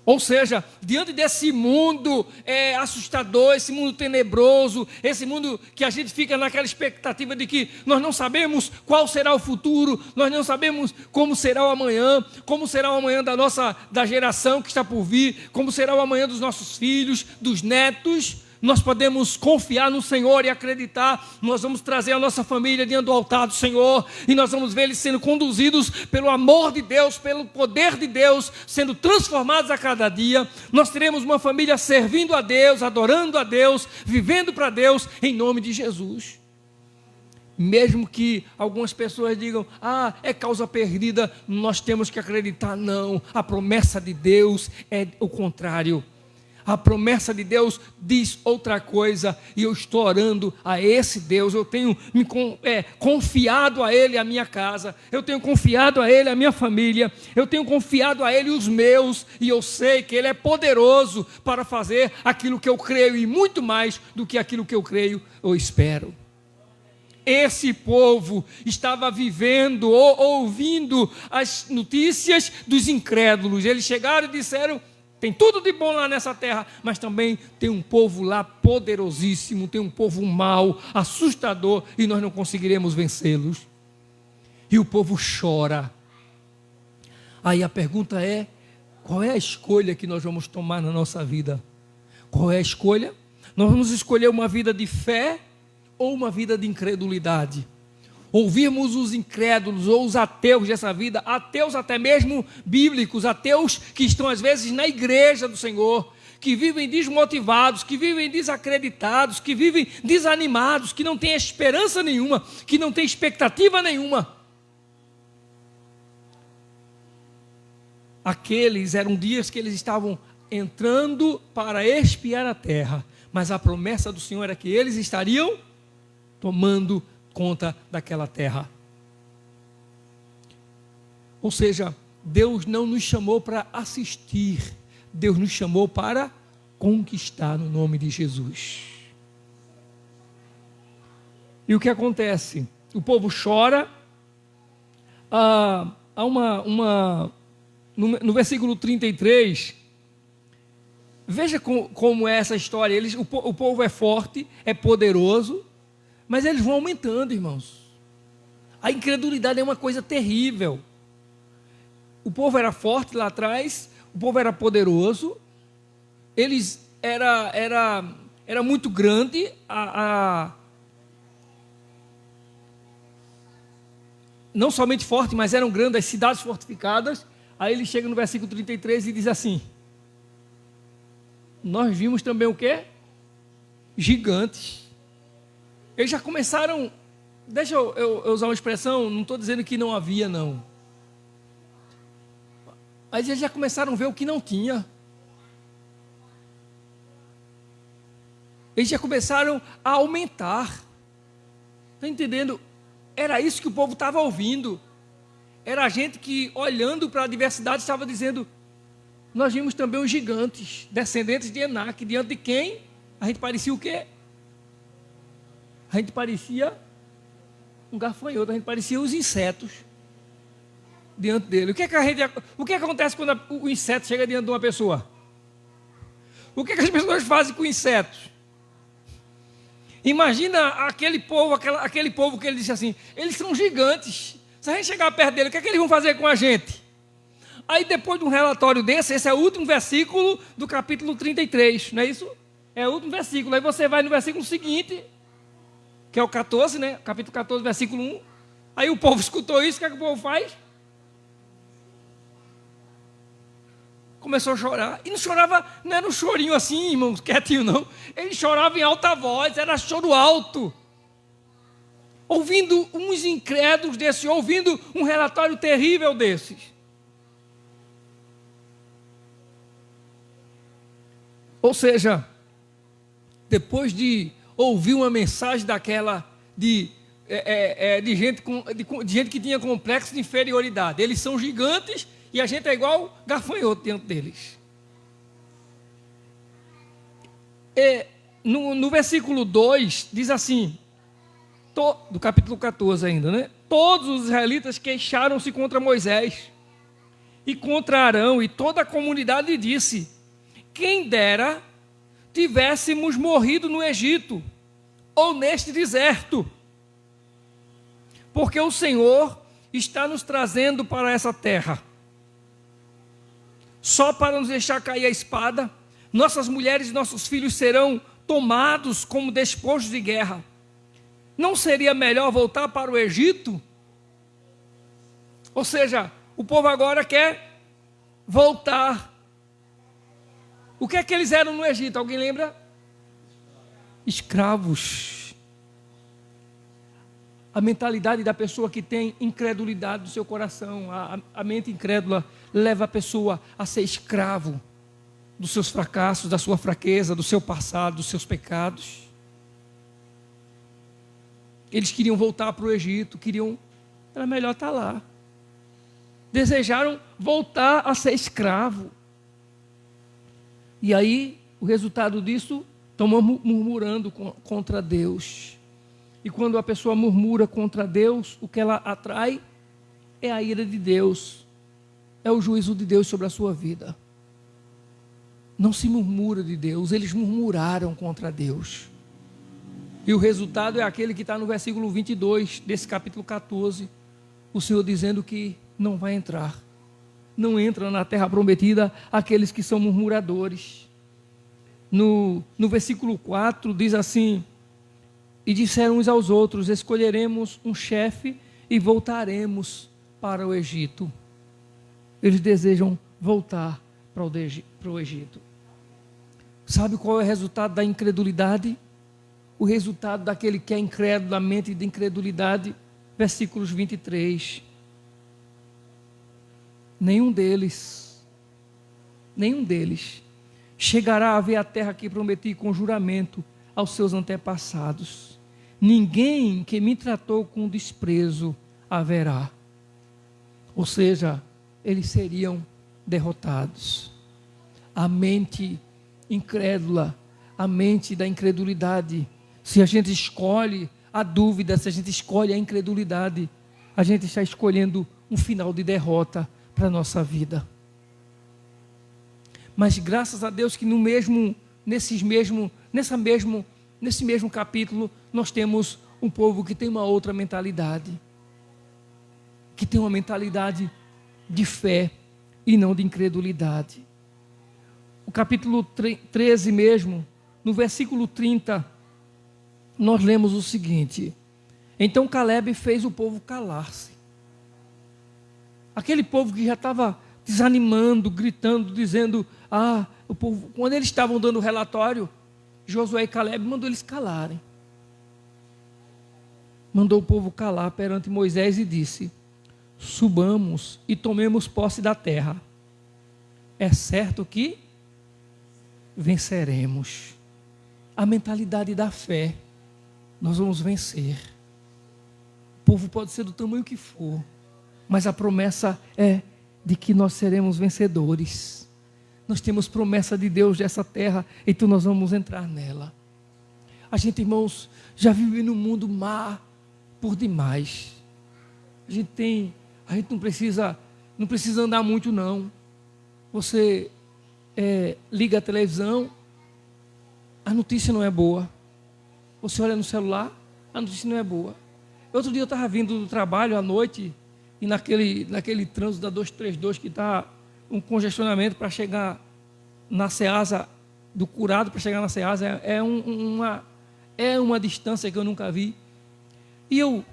Ou seja, diante desse mundo assustador, esse mundo tenebroso, esse mundo que a gente fica naquela expectativa de que nós não sabemos qual será o futuro, nós não sabemos como será o amanhã da geração que está por vir, como será o amanhã dos nossos filhos, dos netos. Nós podemos confiar no Senhor e acreditar. Nós vamos trazer a nossa família diante do altar do Senhor e nós vamos ver eles sendo conduzidos pelo amor de Deus, pelo poder de Deus, sendo transformados a cada dia. Nós teremos uma família servindo a Deus, adorando a Deus, vivendo para Deus, em nome de Jesus. Mesmo que algumas pessoas digam, é causa perdida, nós temos que acreditar, não. A promessa de Deus é o contrário. A promessa de Deus diz outra coisa, e eu estou orando a esse Deus. Eu tenho confiado a Ele a minha casa, eu tenho confiado a Ele a minha família, eu tenho confiado a Ele os meus, e eu sei que Ele é poderoso para fazer aquilo que eu creio, e muito mais do que aquilo que eu creio ou espero. Esse povo estava vivendo ou ouvindo as notícias dos incrédulos. Eles chegaram e disseram, tem tudo de bom lá nessa terra, mas também tem um povo lá poderosíssimo, tem um povo mau, assustador, e nós não conseguiremos vencê-los. E o povo chora. Aí a pergunta é, qual é a escolha que nós vamos tomar na nossa vida? Qual é a escolha? Nós vamos escolher uma vida de fé ou uma vida de incredulidade? Ouvirmos os incrédulos ou os ateus dessa vida, ateus até mesmo bíblicos, ateus que estão às vezes na igreja do Senhor, que vivem desmotivados, que vivem desacreditados, que vivem desanimados, que não têm esperança nenhuma, que não têm expectativa nenhuma. Aqueles eram dias que eles estavam entrando para expiar a terra, mas a promessa do Senhor era que eles estariam tomando conta daquela terra. Ou seja, Deus não nos chamou para assistir, Deus nos chamou para conquistar no nome de Jesus. E o que acontece? O povo chora. No versículo 33, veja como é essa história. O povo é forte, é poderoso, mas eles vão aumentando, irmãos. A incredulidade é uma coisa terrível. O povo era forte lá atrás, o povo era poderoso, era muito grande, não somente forte, mas eram grandes as cidades fortificadas. Aí ele chega no versículo 33 e diz assim, nós vimos também o quê? Gigantes. Eles já começaram, deixa eu usar uma expressão, não estou dizendo que não havia, não. Mas eles já começaram a ver o que não tinha. Eles já começaram a aumentar. Está entendendo? Era isso que o povo estava ouvindo. Era a gente que, olhando para a diversidade, estava dizendo, nós vimos também os gigantes, descendentes de Enaque, diante de quem a gente parecia o quê? A gente parecia um gafanhoto, a gente parecia os insetos diante dele. O que acontece quando o inseto chega diante de uma pessoa? O que as pessoas fazem com insetos? Imagina aquele povo que ele disse assim, eles são gigantes. Se a gente chegar perto dele, o que é que eles vão fazer com a gente? Aí depois de um relatório desse, esse é o último versículo do capítulo 33, não é isso? É o último versículo. Aí você vai no versículo seguinte, que é o 14, né? Capítulo 14, versículo 1. Aí o povo escutou isso, o que é que o povo faz? Começou a chorar. E não chorava, não era um chorinho assim, irmãos, quietinho não. Ele chorava em alta voz, era choro alto. Ouvindo uns incrédulos desses, ouvindo um relatório terrível desses. Ou seja, depois de ouvir uma mensagem daquela de gente que tinha complexo de inferioridade. Eles são gigantes e a gente é igual gafanhoto diante deles. No versículo 2 diz assim, do capítulo 14 ainda, né? Todos os israelitas queixaram-se contra Moisés e contra Arão, e toda a comunidade disse: quem dera tivéssemos morrido no Egito ou neste deserto, porque o Senhor está nos trazendo para essa terra só para nos deixar cair a espada. Nossas mulheres e nossos filhos serão tomados como despojos de guerra. Não seria melhor voltar para o Egito? Ou seja, o povo agora quer voltar. O que é que eles eram no Egito? Alguém lembra? Escravos. A mentalidade da pessoa que tem incredulidade no seu coração, a mente incrédula leva a pessoa a ser escravo dos seus fracassos, da sua fraqueza, do seu passado, dos seus pecados. Eles queriam voltar para o Egito, era melhor estar lá. Desejaram voltar a ser escravo. E aí, o resultado disso, estão murmurando contra Deus. E quando a pessoa murmura contra Deus, o que ela atrai é a ira de Deus. É o juízo de Deus sobre a sua vida. Não se murmura de Deus, eles murmuraram contra Deus. E o resultado é aquele que está no versículo 22 desse capítulo 14. O Senhor dizendo que não vai entrar. Não entra na terra prometida aqueles que são murmuradores. No versículo 4 diz assim: e disseram uns aos outros: escolheremos um chefe e voltaremos para o Egito. Eles desejam voltar para o Egito. Sabe qual é o resultado da incredulidade? O resultado daquele que é incrédulo, a mente de incredulidade, versículos 23. Nenhum deles chegará a ver a terra que prometi com juramento aos seus antepassados. Ninguém que me tratou com desprezo haverá. Ou seja, eles seriam derrotados. A mente incrédula, a mente da incredulidade, se a gente escolhe a dúvida, se a gente escolhe a incredulidade, a gente está escolhendo um final de derrota para a nossa vida. Mas graças a Deus que nesse mesmo capítulo, nós temos um povo que tem uma outra mentalidade, que tem uma mentalidade de fé e não de incredulidade. O capítulo 13 mesmo, no versículo 30, nós lemos o seguinte: então Caleb fez o povo calar-se. Aquele povo que já estava desanimando, gritando, dizendo, o povo, quando eles estavam dando o relatório, Josué e Caleb mandou eles calarem. Mandou o povo calar perante Moisés e disse: subamos e tomemos posse da terra. É certo que venceremos. A mentalidade da fé, nós vamos vencer. O povo pode ser do tamanho que for, mas a promessa é de que nós seremos vencedores. Nós temos promessa de Deus dessa terra, então nós vamos entrar nela. A gente, irmãos, já vive num mundo má, por demais. A gente não precisa andar muito, não. Você liga a televisão, a notícia não é boa. Você olha no celular, a notícia não é boa. Outro dia eu estava vindo do trabalho à noite, e naquele trânsito da 232 que está um congestionamento para chegar na Ceasa, do Curado para chegar na Ceasa, é uma distância que eu nunca vi. E eu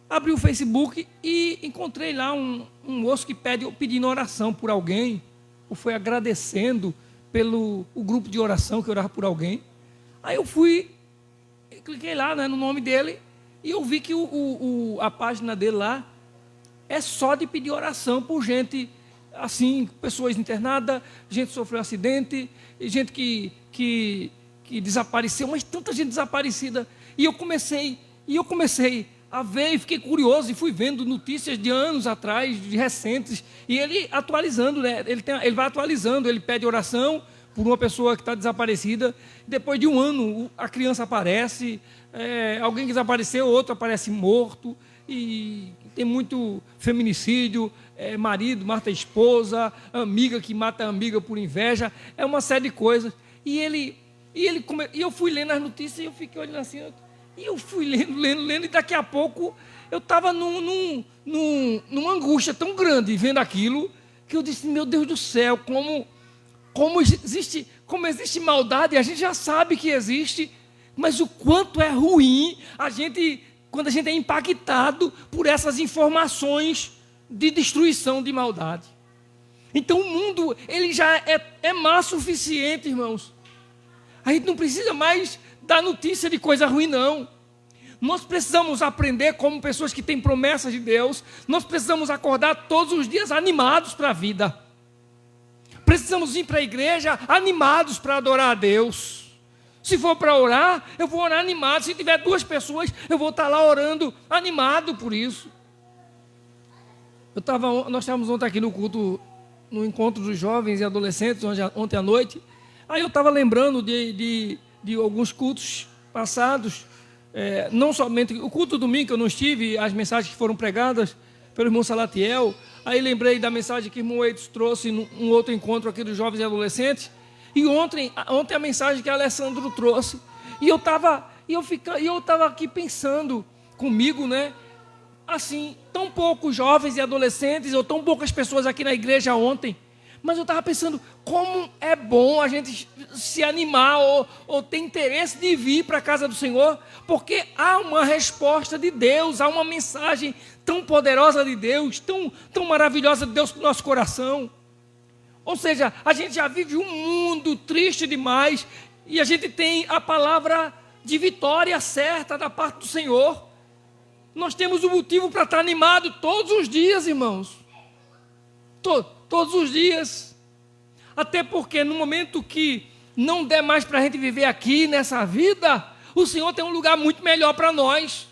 abri o Facebook e encontrei lá um moço que pedindo oração por alguém, ou foi agradecendo pelo o grupo de oração que orava por alguém. Aí eu cliquei lá, né, no nome dele, e eu vi que a página dele lá é só de pedir oração por gente, assim, pessoas internadas, gente que sofreu um acidente, gente que desapareceu, mas tanta gente desaparecida. E eu comecei a ver e fiquei curioso e fui vendo notícias de anos atrás, de recentes, e ele atualizando, né? Ele vai atualizando, ele pede oração por uma pessoa que está desaparecida, depois de um ano a criança aparece, alguém que desapareceu, outro aparece morto, e tem muito feminicídio, marido mata a esposa, amiga que mata a amiga por inveja, é uma série de coisas. E eu fui lendo as notícias e eu fiquei olhando assim, e eu fui lendo, e daqui a pouco eu estava numa angústia tão grande vendo aquilo, que eu disse, meu Deus do céu, como existe maldade, a gente já sabe que existe, mas o quanto é ruim quando a gente é impactado por essas informações de destruição, de maldade. Então o mundo, ele já é má o suficiente, irmãos. A gente não precisa mais dar notícia de coisa ruim, não. Nós precisamos aprender como pessoas que têm promessas de Deus. Nós precisamos acordar todos os dias animados para a vida. Precisamos ir para a igreja animados para adorar a Deus. Se for para orar, eu vou orar animado. Se tiver 2 pessoas, eu vou estar lá orando animado por isso. Nós estávamos ontem aqui no culto, no encontro dos jovens e adolescentes, ontem à noite. Aí eu estava lembrando de alguns cultos passados, não somente o culto do domingo que eu não estive, as mensagens que foram pregadas pelo irmão Salatiel. Aí lembrei da mensagem que o irmão Eidos trouxe num outro encontro aqui dos jovens e adolescentes. E ontem a mensagem que Alessandro trouxe. E eu estava aqui pensando comigo, né? Assim, tão poucos jovens e adolescentes, ou tão poucas pessoas aqui na igreja ontem. Mas eu estava pensando, como é bom a gente se animar ou ter interesse de vir para a casa do Senhor, porque há uma resposta de Deus, há uma mensagem tão poderosa de Deus, tão maravilhosa de Deus para o nosso coração. Ou seja, a gente já vive um mundo triste demais e a gente tem a palavra de vitória certa da parte do Senhor. Nós temos um motivo para estar animado todos os dias, irmãos. Todos os dias. Até porque no momento que não der mais para a gente viver aqui nessa vida, o Senhor tem um lugar muito melhor para nós.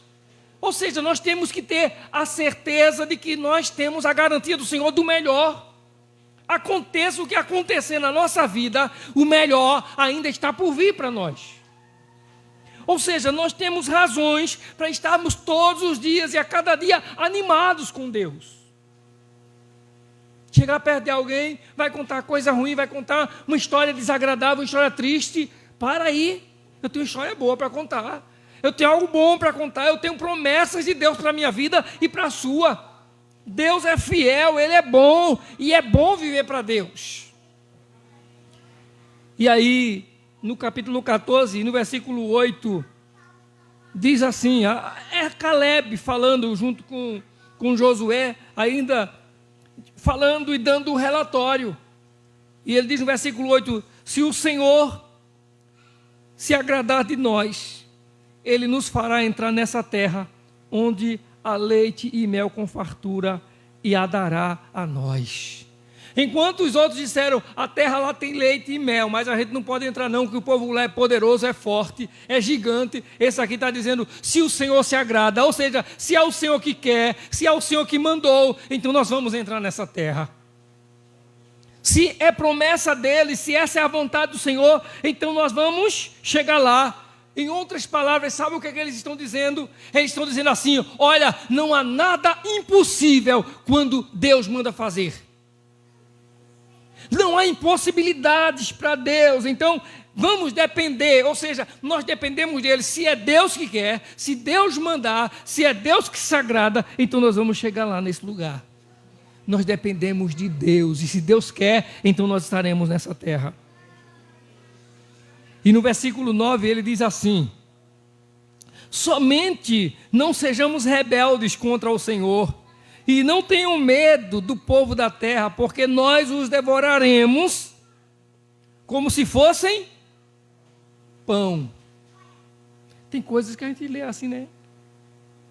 Ou seja, nós temos que ter a certeza de que nós temos a garantia do Senhor do melhor. Aconteça o que acontecer na nossa vida, o melhor ainda está por vir para nós. Ou seja, nós temos razões para estarmos todos os dias e a cada dia animados com Deus. Chegar perto de alguém, vai contar coisa ruim, vai contar uma história desagradável, uma história triste. Para aí, eu tenho uma história boa para contar. Eu tenho algo bom para contar, eu tenho promessas de Deus para a minha vida e para a sua. Deus é fiel, Ele é bom, e é bom viver para Deus. E aí, no capítulo 14, no versículo 8, diz assim, é Caleb falando junto com Josué, ainda falando e dando o relatório. E ele diz no versículo 8, se o Senhor se agradar de nós, Ele nos fará entrar nessa terra, onde há leite e mel com fartura, e a dará a nós. Enquanto os outros disseram, a terra lá tem leite e mel, mas a gente não pode entrar não, porque o povo lá é poderoso, é forte, é gigante. Esse aqui está dizendo, se o Senhor se agrada, ou seja, se é o Senhor que quer, se é o Senhor que mandou, então nós vamos entrar nessa terra. Se é promessa dele, se essa é a vontade do Senhor, então nós vamos chegar lá. Em outras palavras, sabe o que é que eles estão dizendo? Eles estão dizendo assim: olha, não há nada impossível quando Deus manda fazer. Não há impossibilidades para Deus. Então, vamos depender, ou seja, nós dependemos dele. Se é Deus que quer, se Deus mandar, se é Deus que se agrada, então nós vamos chegar lá nesse lugar. Nós dependemos de Deus, e se Deus quer, então nós estaremos nessa terra. E no versículo 9 ele diz assim: somente não sejamos rebeldes contra o Senhor, e não tenham medo do povo da terra, porque nós os devoraremos como se fossem pão. Tem coisas que a gente lê assim, né?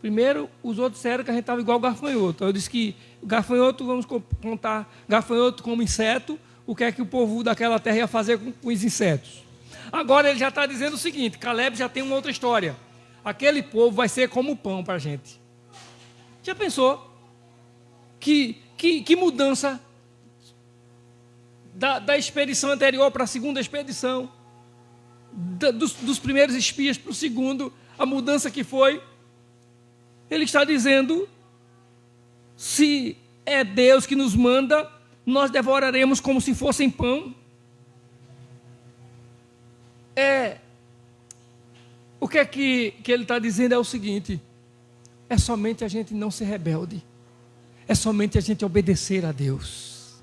Primeiro, os outros disseram que a gente estava igual gafanhoto. Eu disse que o gafanhoto, vamos contar gafanhoto como inseto, o que é que o povo daquela terra ia fazer com os insetos. Agora ele já está dizendo o seguinte: Caleb já tem uma outra história. Aquele povo vai ser como pão para a gente. Já pensou? Que mudança da expedição anterior para a segunda expedição, dos primeiros espias para o segundo, a mudança que foi. Ele está dizendo: se é Deus que nos manda, nós devoraremos como se fossem pão. O que é que ele está dizendo é o seguinte: é somente a gente não ser rebelde, é somente a gente obedecer a Deus.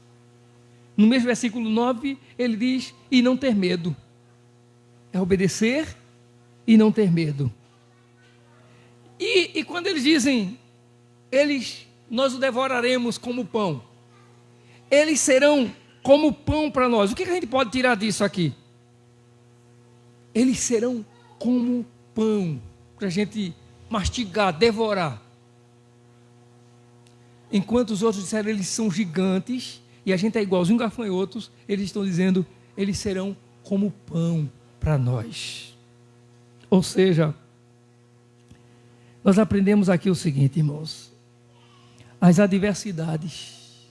No mesmo versículo 9 ele diz: e não ter medo. É obedecer e não ter medo. E quando eles dizem, nós o devoraremos como pão, eles serão como pão para nós. O que a gente pode tirar disso aqui? Eles serão como pão para a gente mastigar, devorar. Enquanto os outros disseram eles são gigantes e a gente é igualzinho gafanhotos, eles estão dizendo eles serão como pão para nós. Ou seja, nós aprendemos aqui o seguinte, irmãos: as adversidades,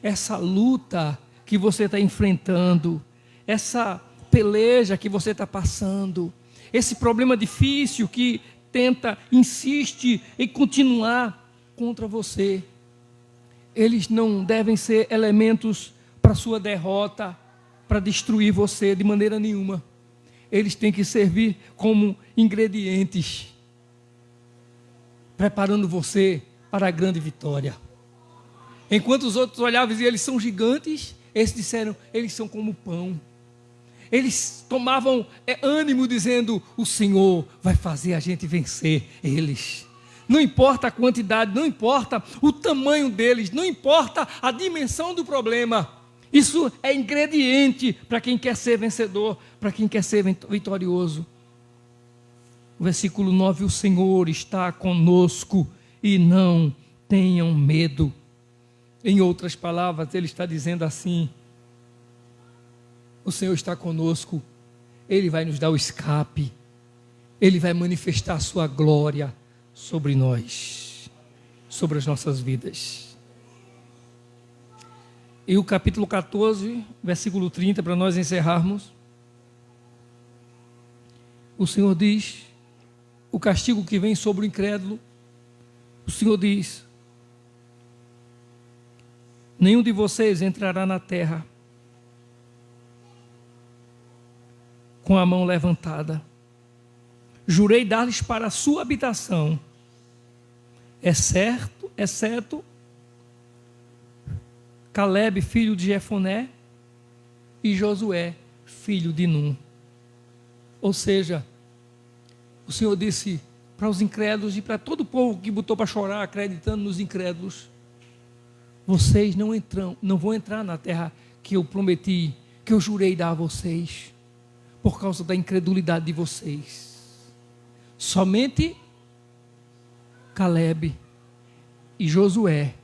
essa luta que você está enfrentando, essa peleja que você está passando, esse problema difícil que insiste em continuar contra você, eles não devem ser elementos para sua derrota, para destruir você de maneira nenhuma. Eles têm que servir como ingredientes, preparando você para a grande vitória. Enquanto os outros olhavam e diziam, eles são gigantes, eles disseram, eles são como pão. Eles tomavam ânimo dizendo, o Senhor vai fazer a gente vencer eles. Não importa a quantidade, não importa o tamanho deles, não importa a dimensão do problema. Isso é ingrediente para quem quer ser vencedor, para quem quer ser vitorioso. O versículo 9, o Senhor está conosco e não tenham medo. Em outras palavras, ele está dizendo assim, o Senhor está conosco, Ele vai nos dar o escape, Ele vai manifestar a sua glória sobre nós, sobre as nossas vidas. E o capítulo 14, versículo 30, para nós encerrarmos, o Senhor diz, o castigo que vem sobre o incrédulo, o Senhor diz, nenhum de vocês entrará na terra com a mão levantada. Jurei dar-lhes para a sua habitação, exceto Caleb, filho de Jefoné, e Josué, filho de Num. Ou seja, o Senhor disse para os incrédulos e para todo o povo que botou para chorar, acreditando nos incrédulos, vocês não vão entrar na terra que eu prometi, que eu jurei dar a vocês, por causa da incredulidade de vocês. Somente Caleb e Josué,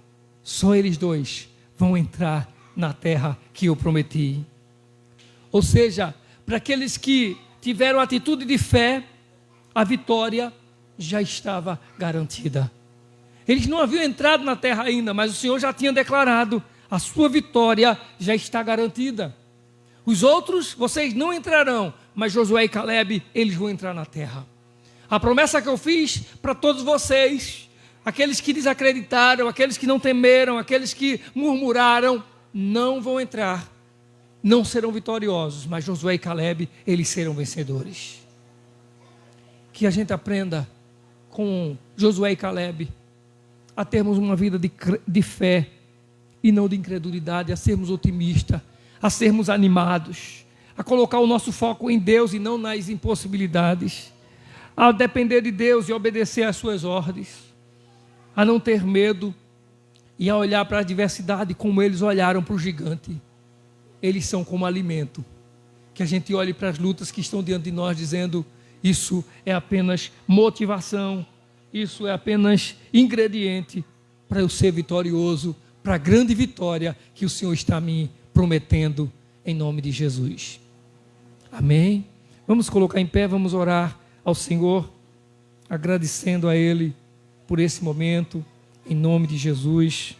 só eles dois vão entrar na terra que eu prometi. Ou seja, para aqueles que tiveram atitude de fé, a vitória já estava garantida. Eles não haviam entrado na terra ainda, mas o Senhor já tinha declarado, a sua vitória já está garantida. Os outros, vocês não entrarão, mas Josué e Caleb, eles vão entrar na terra. A promessa que eu fiz para todos vocês, aqueles que desacreditaram, aqueles que não temeram, aqueles que murmuraram, não vão entrar, não serão vitoriosos, mas Josué e Caleb, eles serão vencedores. Que a gente aprenda com Josué e Caleb a termos uma vida de fé e não de incredulidade, a sermos otimistas, a sermos animados, a colocar o nosso foco em Deus e não nas impossibilidades, a depender de Deus e obedecer às suas ordens, a não ter medo e a olhar para a adversidade como eles olharam para o gigante. Eles são como alimento, que a gente olhe para as lutas que estão diante de nós dizendo: isso é apenas motivação, isso é apenas ingrediente para eu ser vitorioso, para a grande vitória que o Senhor está me prometendo, em nome de Jesus. Amém? Vamos colocar em pé, vamos orar ao Senhor, agradecendo a Ele por esse momento, em nome de Jesus.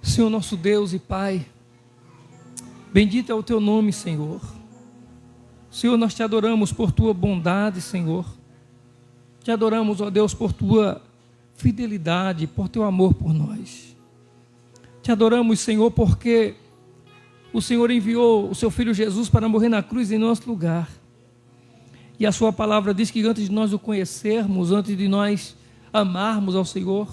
Senhor nosso Deus e Pai, bendito é o Teu nome, Senhor. Senhor, nós Te adoramos por Tua bondade, Senhor. Te adoramos, ó Deus, por Tua fidelidade, por Teu amor por nós. Te adoramos, Senhor, porque o Senhor enviou o Seu Filho Jesus para morrer na cruz em nosso lugar. E a Sua palavra diz que antes de nós o conhecermos, antes de nós amarmos ao Senhor,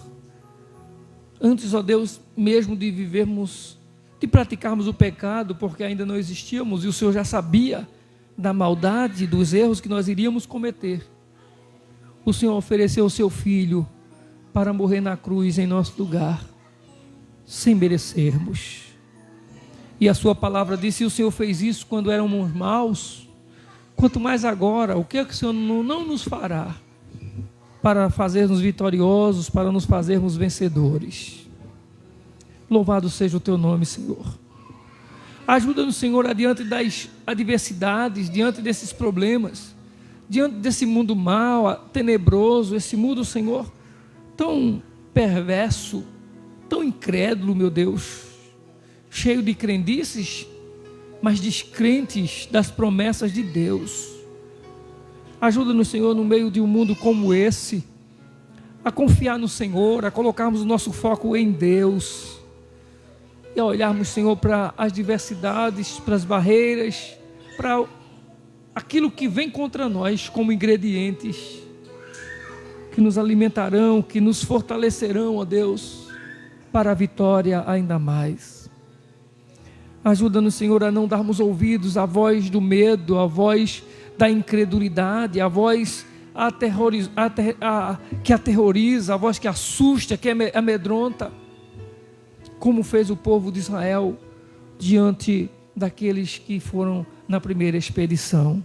antes, ó Deus, mesmo de vivermos, de praticarmos o pecado, porque ainda não existíamos, e o Senhor já sabia da maldade, dos erros que nós iríamos cometer, o Senhor ofereceu o Seu Filho para morrer na cruz em nosso lugar, sem merecermos. E a Sua palavra diz: se o Senhor fez isso quando éramos maus, quanto mais agora, o que é que o Senhor não nos fará para fazermos vitoriosos, para nos fazermos vencedores? Louvado seja o Teu nome, Senhor. Ajuda-nos, Senhor, adiante das adversidades, diante desses problemas, diante desse mundo mau, tenebroso, esse mundo, Senhor, tão perverso, tão incrédulo, meu Deus, cheio de crendices, mas descrentes das promessas de Deus. Ajuda-nos, Senhor, no meio de um mundo como esse, a confiar no Senhor, a colocarmos o nosso foco em Deus, e a olharmos, Senhor, para as diversidades, para as barreiras, para aquilo que vem contra nós como ingredientes, que nos alimentarão, que nos fortalecerão, ó Deus, para a vitória ainda mais. Ajuda-nos, Senhor, a não darmos ouvidos à voz do medo, à voz da incredulidade, a voz que aterroriza, a voz que assusta, que amedronta, como fez o povo de Israel diante daqueles que foram na primeira expedição.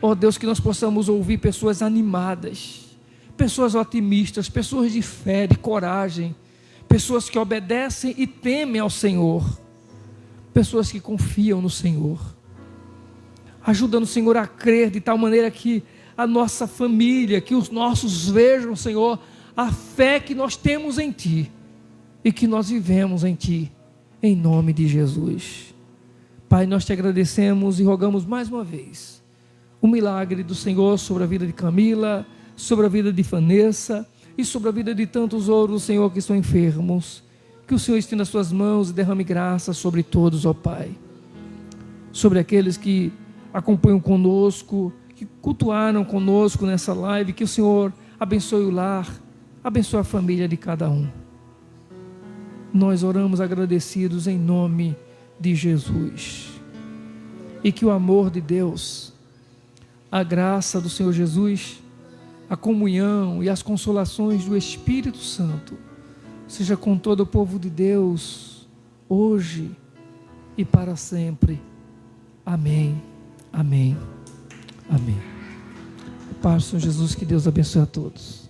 Ó Deus, que nós possamos ouvir pessoas animadas, pessoas otimistas, pessoas de fé, de coragem, pessoas que obedecem e temem ao Senhor, pessoas que confiam no Senhor. Ajuda-nos, Senhor, a crer de tal maneira que a nossa família, que os nossos vejam, Senhor, a fé que nós temos em Ti e que nós vivemos em Ti, em nome de Jesus. Pai, nós Te agradecemos e rogamos mais uma vez o milagre do Senhor sobre a vida de Camila, sobre a vida de Vanessa e sobre a vida de tantos outros, Senhor, que estão enfermos. Que o Senhor estenda as Suas mãos e derrame graça sobre todos, ó Pai. Sobre aqueles que acompanham conosco, que cultuaram conosco nessa live, que o Senhor abençoe o lar, abençoe a família de cada um. Nós oramos agradecidos em nome de Jesus. E que o amor de Deus, a graça do Senhor Jesus, a comunhão e as consolações do Espírito Santo seja com todo o povo de Deus, hoje e para sempre. Amém. Amém. Amém. Pai do Senhor Jesus, que Deus abençoe a todos.